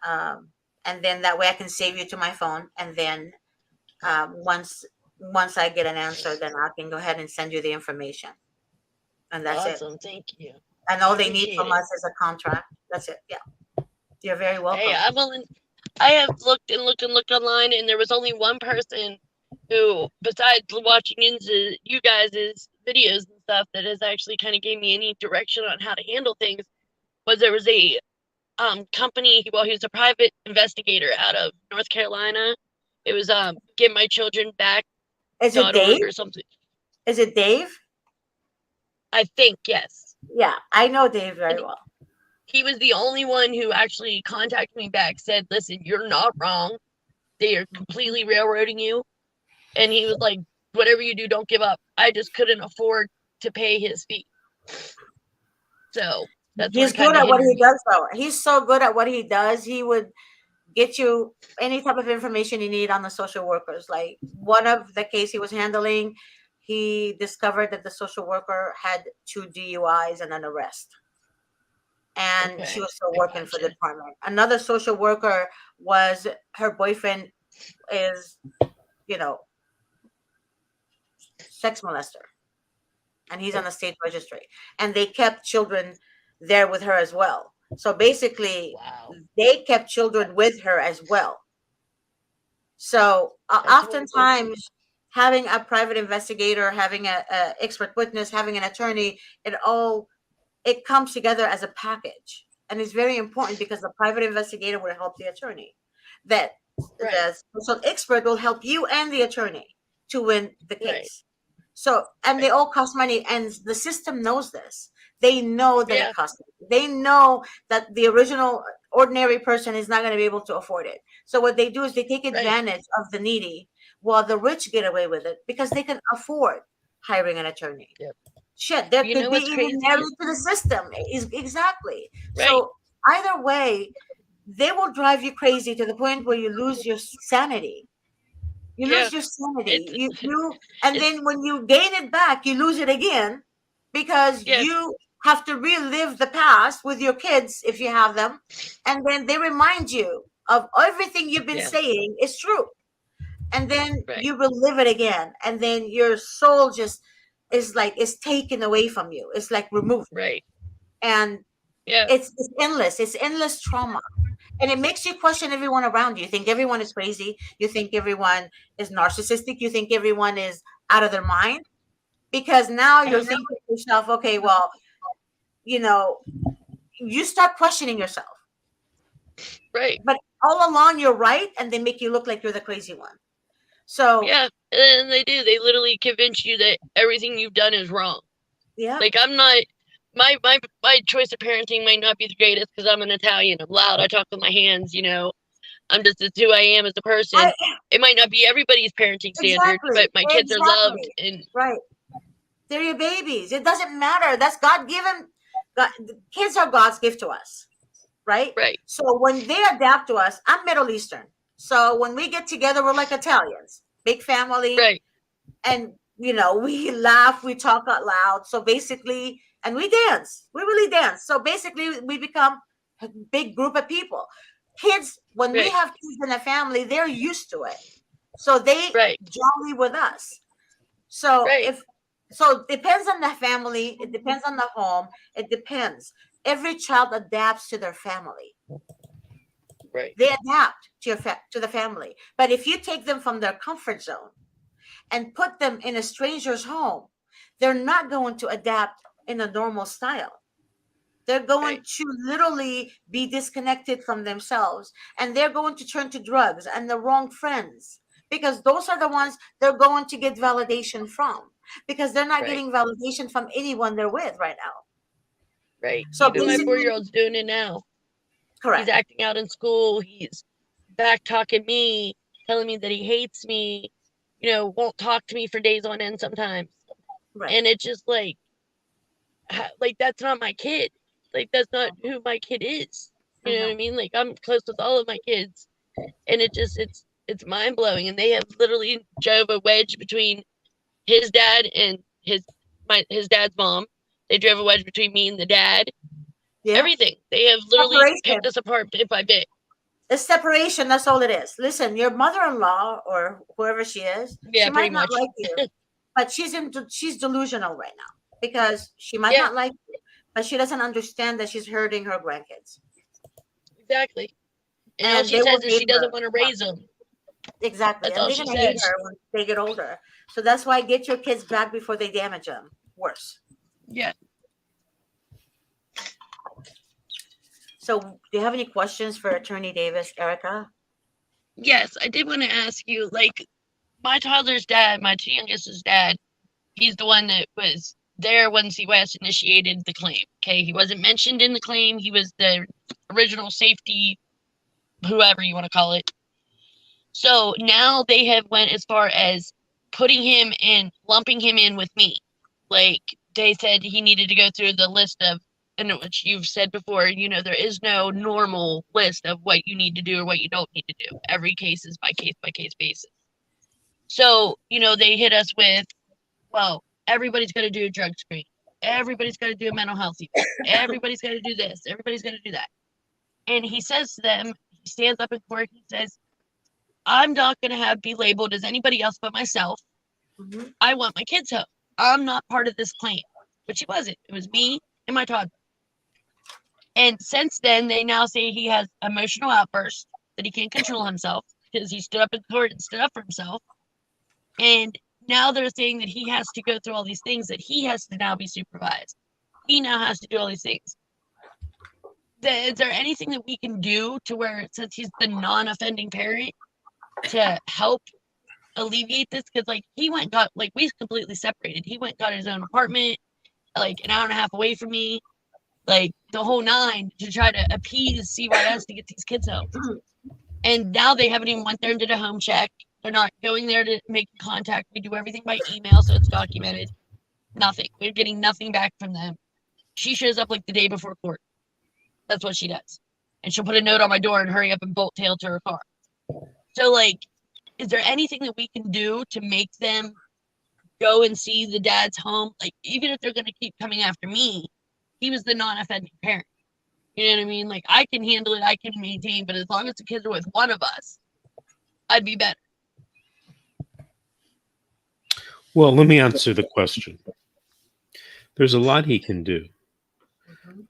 And then that way I can save you to my phone. And then once once I get an answer, then I can go ahead and send you the information. And that's it. Awesome. Thank you. And all I they need appreciate from it. us is a contract. That's it. Yeah. You're very welcome. Hey, I'm willing. I have looked and looked and looked online, and there was only one person who, besides watching into you guys' videos and stuff, that has actually kind of gave me any direction on how to handle things. Was there was a company? Well, he was a private investigator out of North Carolina. It was Get My Children Back. Is it Dave? Or something. Is it Dave? I think yes. Yeah, I know Dave very well. He was the only one who actually contacted me back, said, listen, you're not wrong. They are completely railroading you. And he was like, whatever you do, don't give up. I just couldn't afford to pay his fee. So that's He's good at what he does, though. He's so good at what he does. He would get you any type of information you need on the social workers. Like one of the case he was handling, he discovered that the social worker had 2 DUIs and an arrest. And she was still working for the department. Another social worker was, her boyfriend is, sex molester. And he's on the state registry. And they kept children there with her as well. So basically, they kept children with her as well. So oftentimes, having a private investigator, having a expert witness, having an attorney, it comes together as a package. And it's very important because the private investigator will help the attorney. The social expert will help you and the attorney to win the case. So, and they all cost money, and the system knows this. They know that it costs money. They know that the original ordinary person is not going to be able to afford it. So what they do is they take advantage of the needy while the rich get away with it because they can afford hiring an attorney. Shit, there could be even married to the system. Exactly. So either way, they will drive you crazy to the point where you lose your sanity. You lose your sanity. And then when you gain it back, you lose it again because you have to relive the past with your kids if you have them. And then they remind you of everything you've been saying is true. And then you relive it again. And then your soul just is taken away from you. It's like removed. And it's endless. It's endless trauma. And it makes you question everyone around you. You think everyone is crazy. You think everyone is narcissistic. You think everyone is out of their mind. Because now you're thinking to yourself, okay, well, you start questioning yourself. But all along you're right, and they make you look like you're the crazy one. So and they do. They literally convince you that everything you've done is wrong. Like I'm not. My choice of parenting might not be the greatest because I'm an Italian. I'm loud. I talk with my hands. I'm just who I am as a person. It might not be everybody's parenting standard, but my kids are loved. And they're your babies. It doesn't matter. That's God given. Kids are God's gift to us, right? So when they adapt to us, I'm Middle Eastern. So when we get together, we're like Italians, big family, and we laugh, we talk out loud. So basically. And we dance. We really dance. So basically, we become a big group of people. Kids, when we have kids in a family, they're used to it. So they jolly with us. So it depends on the family. It depends on the home. It depends. Every child adapts to their family. They adapt to the family. But if you take them from their comfort zone and put them in a stranger's home, they're not going to adapt in a normal style. They're going to literally be disconnected from themselves, and they're going to turn to drugs and the wrong friends because those are the ones they're going to get validation from because they're not getting validation from anyone they're with right now. So even my 4-year-old's doing it now. He's acting out in school. He's back talking me, telling me that he hates me, won't talk to me for days on end sometimes. And it's just like that's not my kid. Like that's not who my kid is. You know what I mean? Like I'm close with all of my kids, and it's mind blowing. And they have literally drove a wedge between his dad and his dad's mom. They drove a wedge between me and the dad. Everything. They have literally picked us apart bit by bit. The separation, that's all it is. Listen, your mother-in-law or whoever she is, Yeah, she might pretty not much. like you, but she's delusional right now because she might Yeah. not like you, but she doesn't understand that she's hurting her grandkids. Exactly. And all And she they will says is hate she her. doesn't want to raise them. Exactly. That's And all they're she gonna hate says. her when they get older. So that's why get your kids back before they damage them. Worse. Yeah. So do you have any questions for Attorney Davis, Erica? Yes, I did want to ask you, like, my toddler's dad, my two youngest's dad, he's the one that was there when CYS initiated the claim. Okay, he wasn't mentioned in the claim. He was the original safety, whoever you want to call it. So now they have went as far as putting him in, lumping him in with me. Like they said he needed to go through the list of, and which you've said before, you know, there is no normal list of what you need to do or what you don't need to do. Every case is by case basis. So, you know, they hit us with, well, everybody's got to do a drug screen. Everybody's got to do a mental health event. Everybody's got to do this. Everybody's got to do that. And he says to them, he stands up in court, he says, I'm not going to be labeled as anybody else but myself. Mm-hmm. I want my kids home. I'm not part of this claim. But she wasn't. It was me and my toddler. And since then, they now say he has emotional outbursts, that he can't control himself because he stood up in court and stood up for himself. And now they're saying that he has to go through all these things, that he has to now be supervised. He now has to do all these things. Is there anything that we can do to where, since he's the non-offending parent, to help alleviate this? Because like he went got like we completely separated. He went got his own apartment, like an hour and a half away from me, like the whole nine, to try to appease CYS to get these kids home. And now they haven't even went there and did a home check. They're not going there to make contact. We do everything by email, so it's documented. Nothing. We're getting nothing back from them. She shows up like the day before court. That's what she does. And she'll put a note on my door and hurry up and bolt tail to her car. So like, is there anything that we can do to make them go and see the dad's home? Like, even if they're going to keep coming after me, he was the non-offending parent. You know what I mean? Like, I can handle it, I can maintain, but as long as the kids are with one of us, I'd be better. Well, let me answer the question. There's a lot he can do.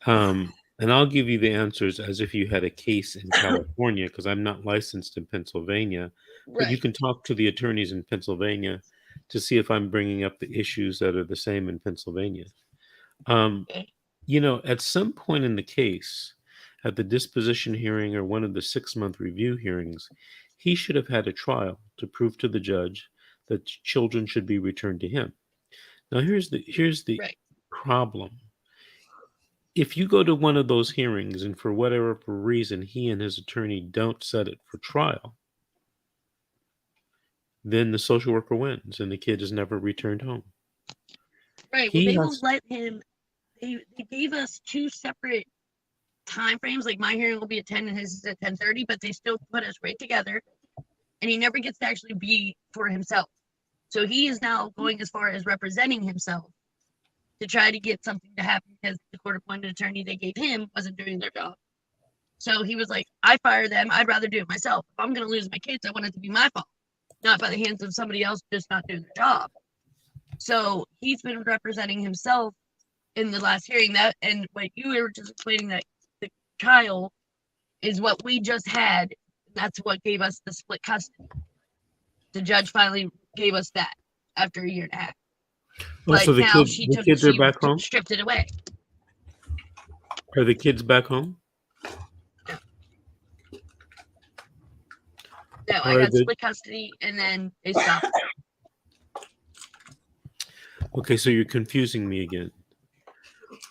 And I'll give you the answers as if you had a case in California, because I'm not licensed in Pennsylvania. But you can talk to the attorneys in Pennsylvania to see if I'm bringing up the issues that are the same in Pennsylvania. You know, at some point in the case, at the disposition hearing or one of the 6-month review hearings, he should have had a trial to prove to the judge that children should be returned to him. Now, here's the problem. If you go to one of those hearings and for whatever reason he and his attorney don't set it for trial, then the social worker wins and the kid is never returned home. Right. Well, they will let him. They gave us 2 separate time frames. Like my hearing will be at 10 and his is at 10:30, but they still put us right together. And he never gets to actually be for himself. So he is now going as far as representing himself to try to get something to happen because the court-appointed attorney they gave him wasn't doing their job. So he was like, I fire them. I'd rather do it myself. If I'm going to lose my kids, I want it to be my fault, not by the hands of somebody else just not doing their job. So he's been representing himself in the last hearing. That, and what you were just explaining, that the trial is what we just had. That's what gave us the split custody. The judge finally gave us that after a year and a half. Oh, so the kids are back home? Stripped it away. Are the kids back home? No, I got split custody and then they stopped. Okay, so you're confusing me again.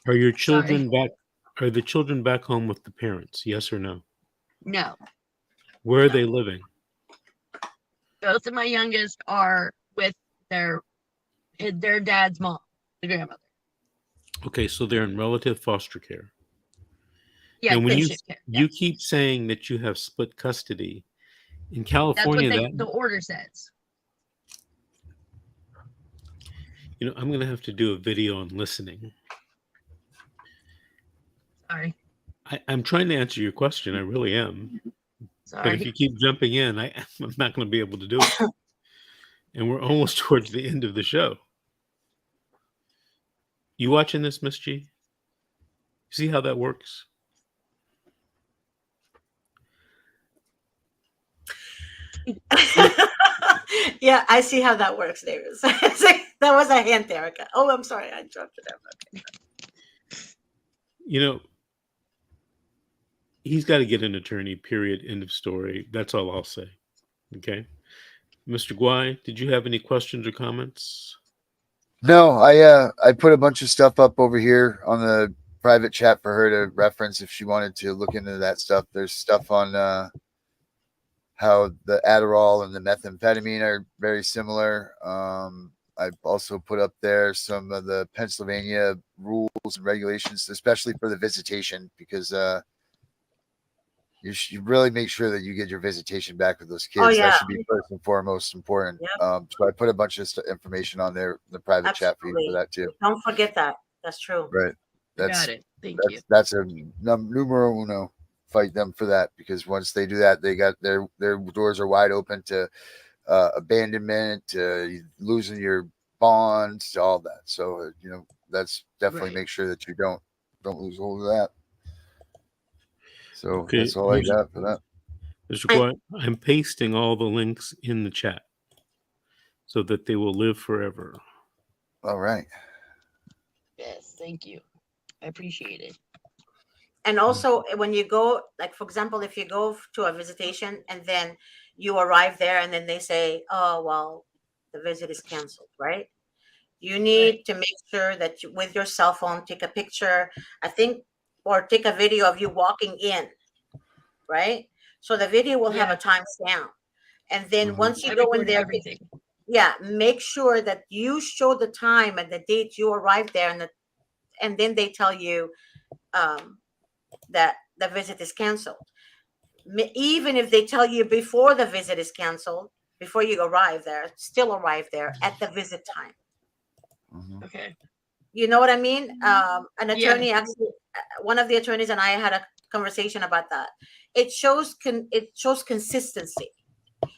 Are your children back? Are the children back home with the parents? Yes or no? No. Where are they living? Both of my youngest are with their dad's mom, the grandmother. Okay, so they're in relative foster care. Yeah, and when you keep saying that you have split custody in California, that's what the order says. You know, I'm going to have to do a video on listening. Sorry. I'm trying to answer your question. I really am. But if Sorry. you keep jumping in, I'm not going to be able to do it. And we're almost towards the end of the show. You watching this, Miss G? See how that works? Yeah, I see how that works, Davis. That was a hint, Erica. Oh, I'm sorry, I interrupted him. You know, he's got to get an attorney, period, end of story. That's all I'll say. Okay. Mr. Guai, did you have any questions or comments? No, I put a bunch of stuff up over here on the private chat for her to reference if she wanted to look into that stuff. There's stuff on how the Adderall and the methamphetamine are very similar. I've also put up there some of the Pennsylvania rules and regulations, especially for the visitation, because you should really make sure that you get your visitation back with those kids. Oh, yeah. That should be first and foremost important. Yep. So I put a bunch of information on there in the private chat for you for that too. Don't forget that. That's true. Right. Got it. Thank you. That's a numero uno. Fight them for that, because once they do that, they got their doors are wide open to abandonment, losing your bonds, all that. So that's definitely Right. make sure that you don't lose hold of that. So Okay, that's all I got for that. Mr. Guai, I'm pasting all the links in the chat so that they will live forever. All right. Yes, thank you. I appreciate it. And also, when you go, like, for example, if you go to a visitation and then you arrive there and then they say, oh, well, the visit is canceled, right? You need to make sure that you, with your cell phone, take a picture, I think, or take a video of you walking in, right? So the video will have a timestamp. And then once you go in there, everything. Yeah, make sure that you show the time and the date you arrived there, and then they tell you that the visit is canceled. Even if they tell you before the visit is canceled, before you arrive there, still arrive there at the visit time. Okay. You know what I mean? An attorney actually, one of the attorneys and I had a conversation about that. It shows consistency.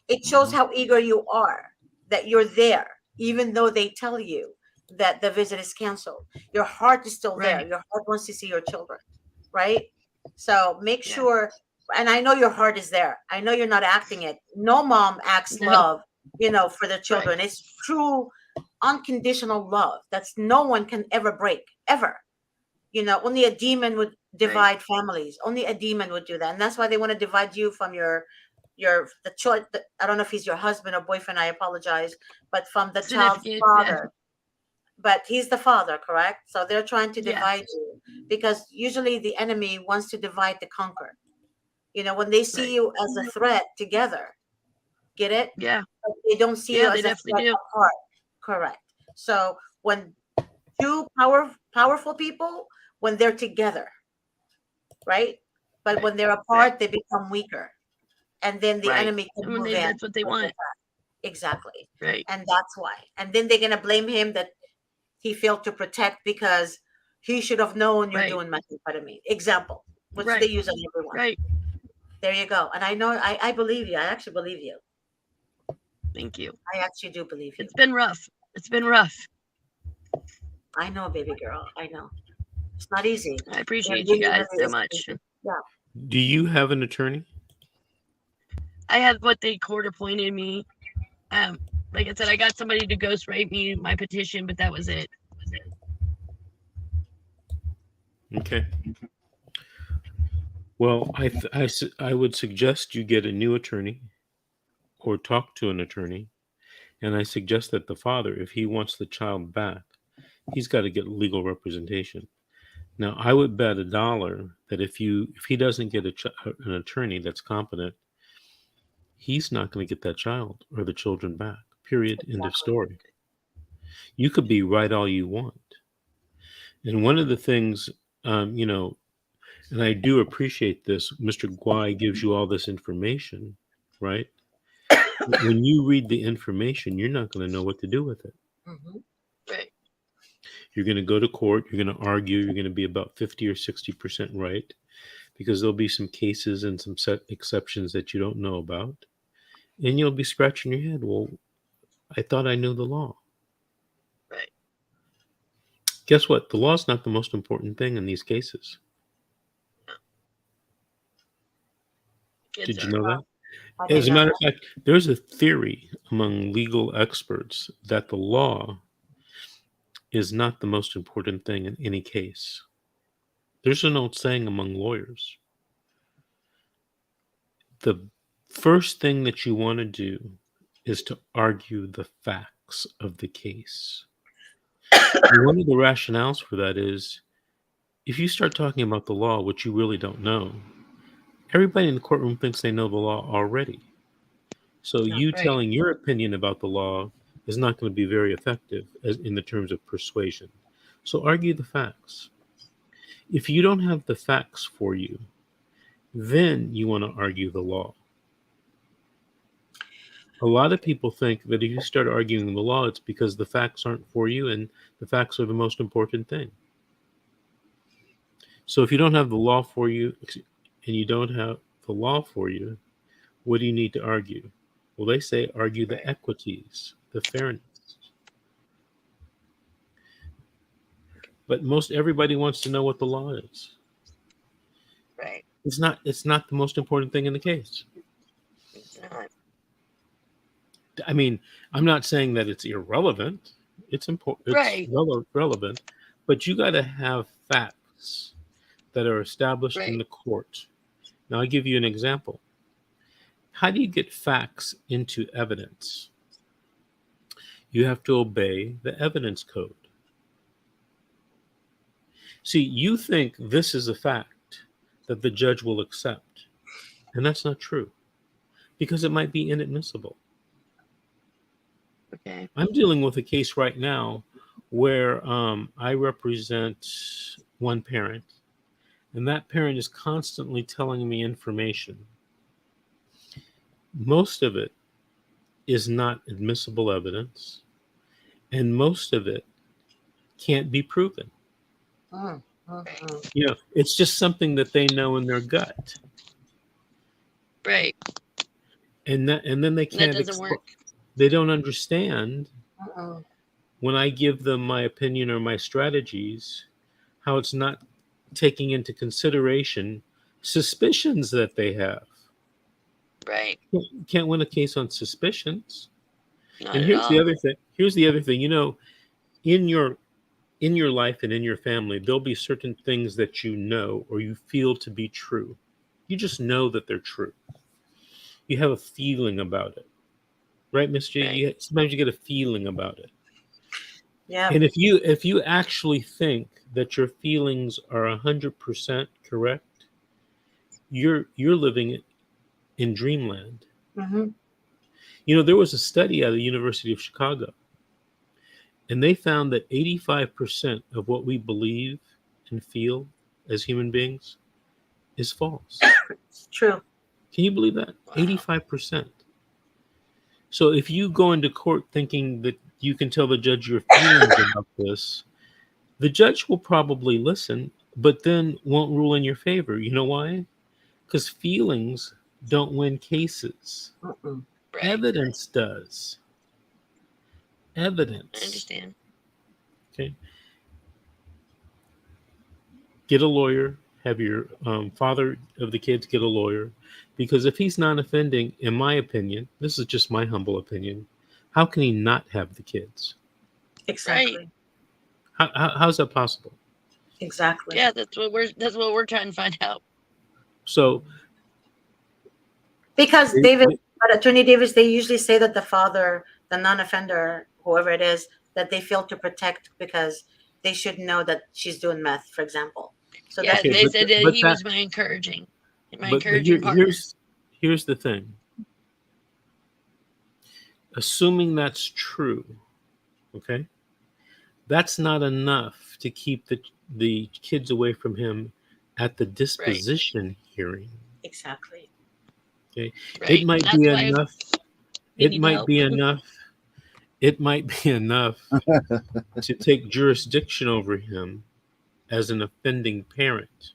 It shows how eager you are that you're there, even though they tell you that the visit is canceled. Your heart is still there. Your heart wants to see your children, right? So make sure, and I know your heart is there. I know you're not acting it. No mom acts love, for the children. It's true, unconditional love. That's no one can ever break, ever. Only a demon would divide families. Only a demon would do that. And that's why they want to divide you from the choice. I don't know if he's your husband or boyfriend. I apologize, but from the child's father. But he's the father, correct? So they're trying to divide you, because usually the enemy wants to divide to conquer. When they see you as a threat together, get it? Yeah. But they don't see you as a threat apart. Correct. So when two powerful people, when they're together, right? But when they're apart, they become weaker. And then the enemy can move in. That's what they want. Exactly. Right. And that's why. And then they're going to blame him that he failed to protect because he should have known you're doing methamphetamine. Example, which they use on everyone. Right. There you go. And I know, I believe you. I actually believe you. Thank you. I actually do believe you. It's been rough. It's been rough. I know, baby girl. I know. It's not easy. I appreciate you guys so much. Yeah. Do you have an attorney? I have what they court appointed me. Like I said, I got somebody to ghostwrite me my petition, but that was it. Okay. Well, I would suggest you get a new attorney or talk to an attorney. And I suggest that the father, if he wants the child back, he's got to get legal representation. Now, I would bet $1 that if he doesn't get an attorney that's competent, he's not going to get that child or the children back. Period. Exactly. End of story. You could be right all you want. And one of the things, and I do appreciate this, Mr. Guai gives you all this information, right? When you read the information, you're not going to know what to do with it. Mm-hmm. Right. You're going to go to court. You're going to argue. You're going to be about 50 or 60% right. because there'll be some cases and some set exceptions that you don't know about. And you'll be scratching your head. Well, I thought I knew the law. Right. Guess what? The law is not the most important thing in these cases. Kids Did you are. know that? I As didn't a know matter of that. fact, there's a theory among legal experts that the law is not the most important thing in any case. There's an old saying among lawyers. The first thing that you want to do is to argue the facts of the case. One of the rationales for that is if you start talking about the law, which you really don't know, everybody in the courtroom thinks they know the law already. So you Right. telling your opinion about the law is not going to be very effective in the terms of persuasion. So argue the facts. If you don't have the facts for you, then you want to argue the law. A lot of people think that if you start arguing the law, it's because the facts aren't for you, and the facts are the most important thing. So if you don't have the law for you, and you don't have the law for you, what do you need to argue? Well, they say argue the equities, the fairness. But most everybody wants to know what the law is. Right. It's not the most important thing in the case. It's not. I mean, I'm not saying that it's irrelevant. It's important. It's Right. relevant, but you got to have facts that are established in Right. the court. Now, I'll give you an example. How do you get facts into evidence? You have to obey the evidence code. See, you think this is a fact that the judge will accept, and that's not true because it might be inadmissible. Okay. I'm dealing with a case right now where I represent one parent, and that parent is constantly telling me information. Most of it is not admissible evidence, and most of it can't be proven. You know, it's just something that they know in their gut, Right. and then they That can't. doesn't work. They don't understand when I give them my opinion or my strategies, how it's not taking into consideration suspicions that they have. Right. You can't win a case on suspicions. Not And at here's the all. other thing. Here's the other thing. You know, in your life and in your family, there'll be certain things that you know or you feel to be true. You just know that they're true. You have a feeling about it, right, Miss G? Right. Sometimes you get a feeling about it. Yeah. And if you actually think that your feelings are 100% correct, you're living in dreamland. Mm-hmm. You know, there was a study out of the University of Chicago, and they found that 85% of what we believe and feel as human beings is false. It's true. Can you believe that? Wow. 85%. So if you go into court thinking that you can tell the judge your feelings about this, the judge will probably listen, but then won't rule in your favor. You know why? Because feelings don't win cases. Mm-mm. Right. Evidence does. I Evidence. understand. Okay. Get a lawyer. Have your father of the kids get a lawyer. Because if he's not offending, in my opinion, this is just my humble opinion, how can he not have the kids? Exactly. How's that possible? Exactly. Yeah, that's what we're trying to find out. So Because David, Attorney Davis, they usually say that the father, the non-offender, whoever it is, that they feel to protect because they should know that she's doing meth, for example. So Yeah, that's Okay, they but said th- that but he that- was my encouraging but partner. here's the thing. Assuming that's true, okay, that's not enough to keep the kids away from him at the disposition hearing. exactly. Okay, Right. it might That's be why enough. we It need might help. be enough. It might be enough to take jurisdiction over him as an offending parent.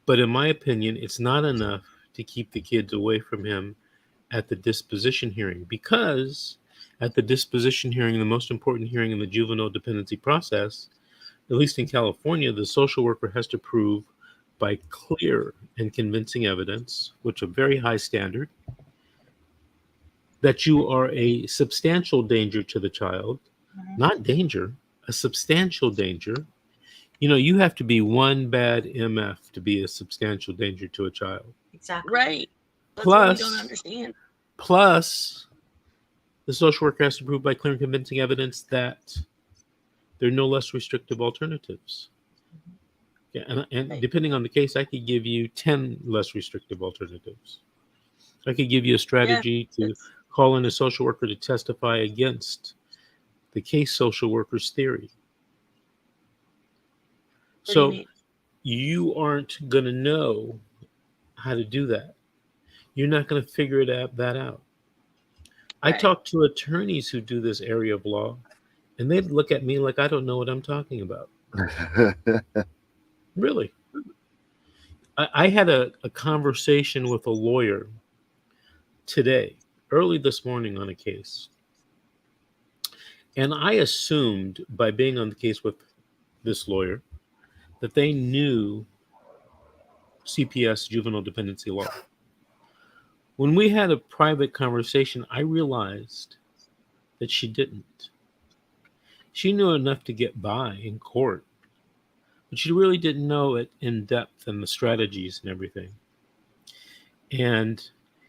But in my opinion, it's not enough to keep the kids away from him at the disposition hearing, because at the disposition hearing, the most important hearing in the juvenile dependency process, at least in California, the social worker has to prove by clear and convincing evidence, which is a very high standard, that you are a substantial danger to the child, not danger, a substantial danger. You know, you have to be one bad MF to be a substantial danger to a child. Exactly. Right. That's what we don't Plus, understand. plus, the social worker has to prove by clear and convincing evidence that there are no less restrictive alternatives. Yeah, and depending on the case, I could give you 10 less restrictive alternatives. I could give you a strategy to call in a social worker to testify against the case social worker's theory. What do you So mean? you aren't going to know how to do that. You're not going to figure that out. I Right. talk to attorneys who do this area of law, and they'd look at me like I don't know what I'm talking about. Really. I had a conversation with a lawyer today, early this morning, on a case. And I assumed, by being on the case with this lawyer, that they knew CPS, juvenile dependency law. When we had a private conversation, I realized that she didn't. She knew enough to get by in court, but she really didn't know it in depth and the strategies and everything. And,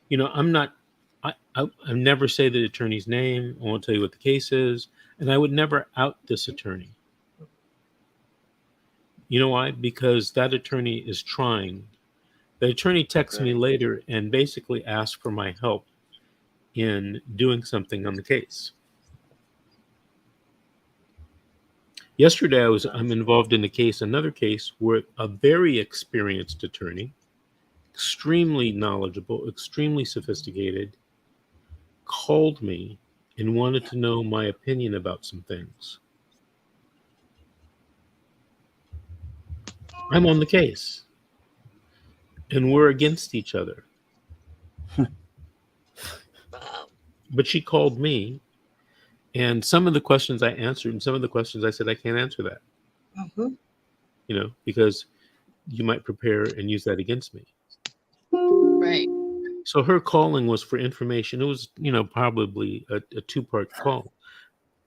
you know, I never say the attorney's name. I won't tell you what the case is. And I would never out this attorney. You know why? Because that attorney is trying. The attorney texts me later and basically asks for my help in doing something on the case. Yesterday, I'm involved in another case where a very experienced attorney, extremely knowledgeable, extremely sophisticated, called me and wanted to know my opinion about some things. I'm on the case, and we're against each other. But she called me, and some of the questions I answered, and some of the questions I said, I can't answer that. Mhm. You know, because you might prepare and use that against me. Right. So her calling was for information. It was, you know, probably a two-part call.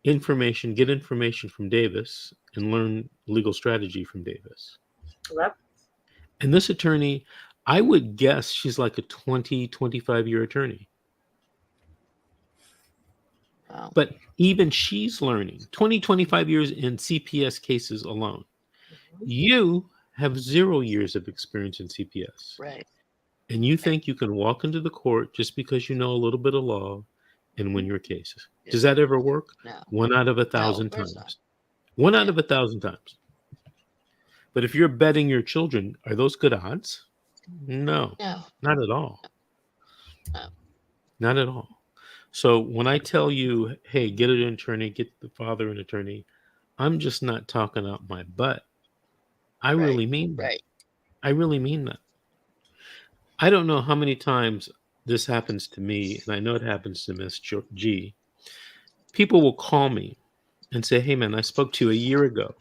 Get information from Davis and learn legal strategy from Davis. Yep. And this attorney, I would guess she's like a 20, 25-year attorney. Wow. But even she's learning. 20, 25 years in CPS cases alone. You have 0 years of experience in CPS. Right. And you think you can walk into the court just because you know a little bit of law and win your cases. Does that ever work? No. 1 out of 1,000 of course times. not. 1 out of 1,000 times. But if you're betting your children, are those good odds? No, No. not at all. No. Not at all. So when I tell you, hey, get an attorney, get the father an attorney, I'm just not talking out my butt. I really mean that. Right. I really mean that. I don't know how many times this happens to me, and I know it happens to Miss G. People will call me and say, hey, man, I spoke to you a year ago,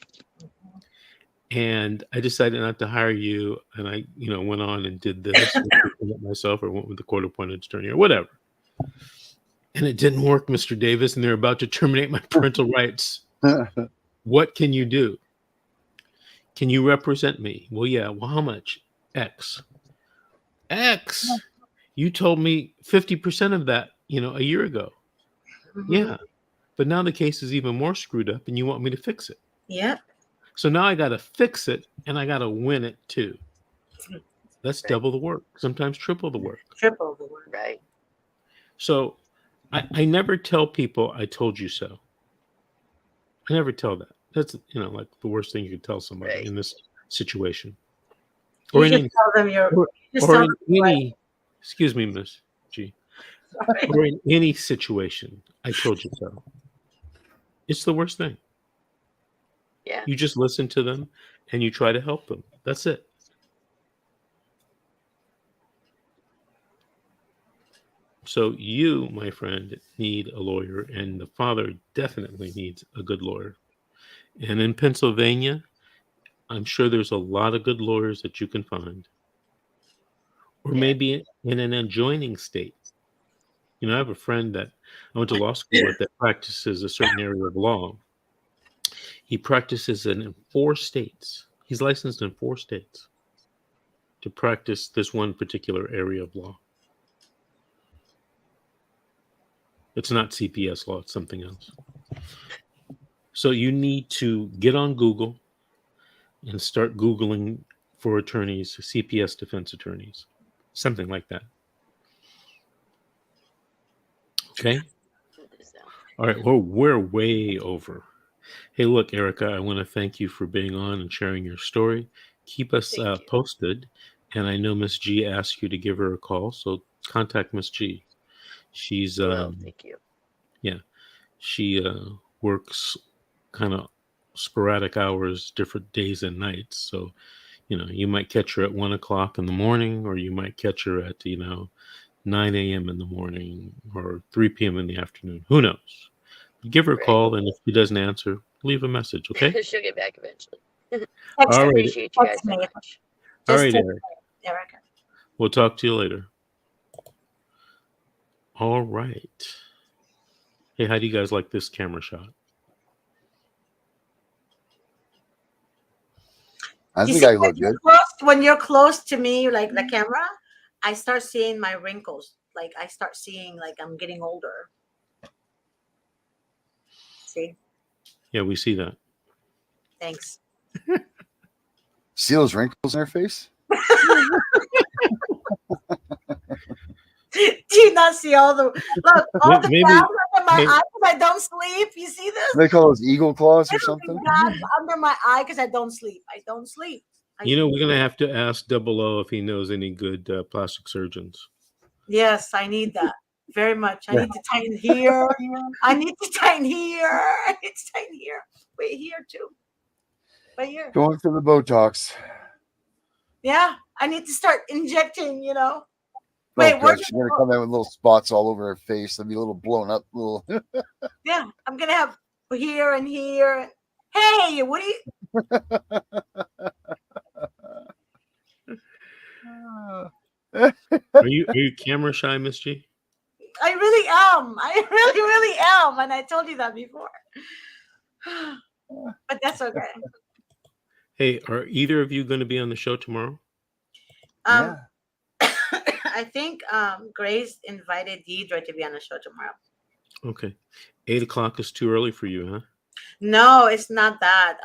and I decided not to hire you, and I, you know, went on and did this myself, or went with the court-appointed attorney, or whatever. And it didn't work, Mr. Davis, and they're about to terminate my parental rights. What can you do? Can you represent me? Well, yeah. Well, how much? X. You told me 50% of that, you know, a year ago. Mhm. Yeah. But now the case is even more screwed up and you want me to fix it. Yep. So now I got to fix it and I got to win it too. That's double the work, sometimes triple the work. Triple the work. Right. So I never tell people I told you so. I never tell that. That's, you know, like the worst thing you could tell somebody in this situation. You Or in just any, tell them you're. Just or tell in them any, excuse me, Miss G. Or in any situation, I told you so. It's the worst thing. Yeah. You just listen to them and you try to help them. That's it. So you, my friend, need a lawyer, and the father definitely needs a good lawyer. And in Pennsylvania, I'm sure there's a lot of good lawyers that you can find. Or Yeah. maybe in an adjoining state. You know, I have a friend that I went to law school with that practices a certain area of law. He practices in 4 states. He's licensed in 4 states to practice this one particular area of law. It's not CPS law, it's something else. So you need to get on Google and start Googling for attorneys, CPS defense attorneys, something like that. Okay. All right. Well, we're way over. Hey, look, Erica, I want to thank you for being on and sharing your story. Keep us Thank you. posted. And I know Miss G asked you to give her a call, so contact Miss G. She's Well, thank you. yeah, she works kind of sporadic hours, different days and nights. So, you know, you might catch her at 1 o'clock in the morning, or you might catch her at 9 a.m. in the morning or 3 p.m. in the afternoon. Who knows? Give her a Right. call, and if she doesn't answer, leave a message. Okay. She'll get back eventually. Text All me. right. Appreciate you guys Text so me. much. All Just right, text Eric. me, Erica. We'll talk to you later. All right. Hey, how do you guys like this camera shot? I You think see, I look good. when you're close to me, like the camera, I start seeing my wrinkles. Like I start seeing like I'm getting older. See? Yeah, we see that. Thanks. See those wrinkles in her face? Do you not see all the all the Maybe- dots under my maybe- eye because I don't sleep? You see this? They call those eagle claws or something. Dots under my eye because I don't sleep. I don't sleep. We're going to have to ask Double O if he knows any good plastic surgeons. Yes, I need that very much. I need to tighten here. I need to tighten here. I need to tighten here. Wait, here too. Right here. Going for the Botox. Yeah, I need to start injecting. Wait, Wait, where's she's gonna come in with little spots all over her face. They'll be a little blown up. Little. Yeah, I'm gonna have here and here. Hey, what are you? Are you camera shy, Miss G? I really am. I really, really am. And I told you that before. But that's okay. Hey, are either of you going to be on the show tomorrow? Yeah. I think Grace invited Deidre to be on the show tomorrow. Okay. 8 o'clock is too early for you, huh? No, it's not that.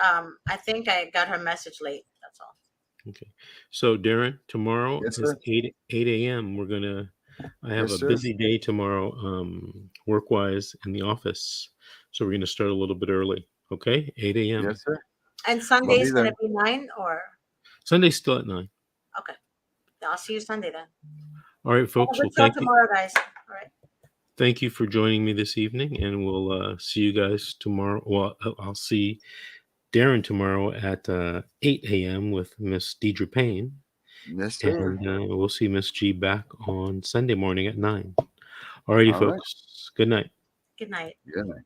I think I got her message late. That's all. Okay. So, Darren, tomorrow Yes, is sir. 8 a.m. I have Yes, a sir. busy day tomorrow, work-wise in the office. So we're going to start a little bit early. Okay? 8 a.m. Yes, sir. And Sunday's there. gonna be 9 or Sunday's still at 9. okay. I'll see you Sunday then. All right, folks. Have a Well, good show thank you. tomorrow, guys. All right. Thank you for joining me this evening, and we'll see you guys tomorrow. Well, I'll see Darren tomorrow at 8 a.m. with Miss Deidre Payne. Yes, sir. And we'll see Miss G back on Sunday morning at 9. All righty, All right. folks. Good night. Good night. Good night.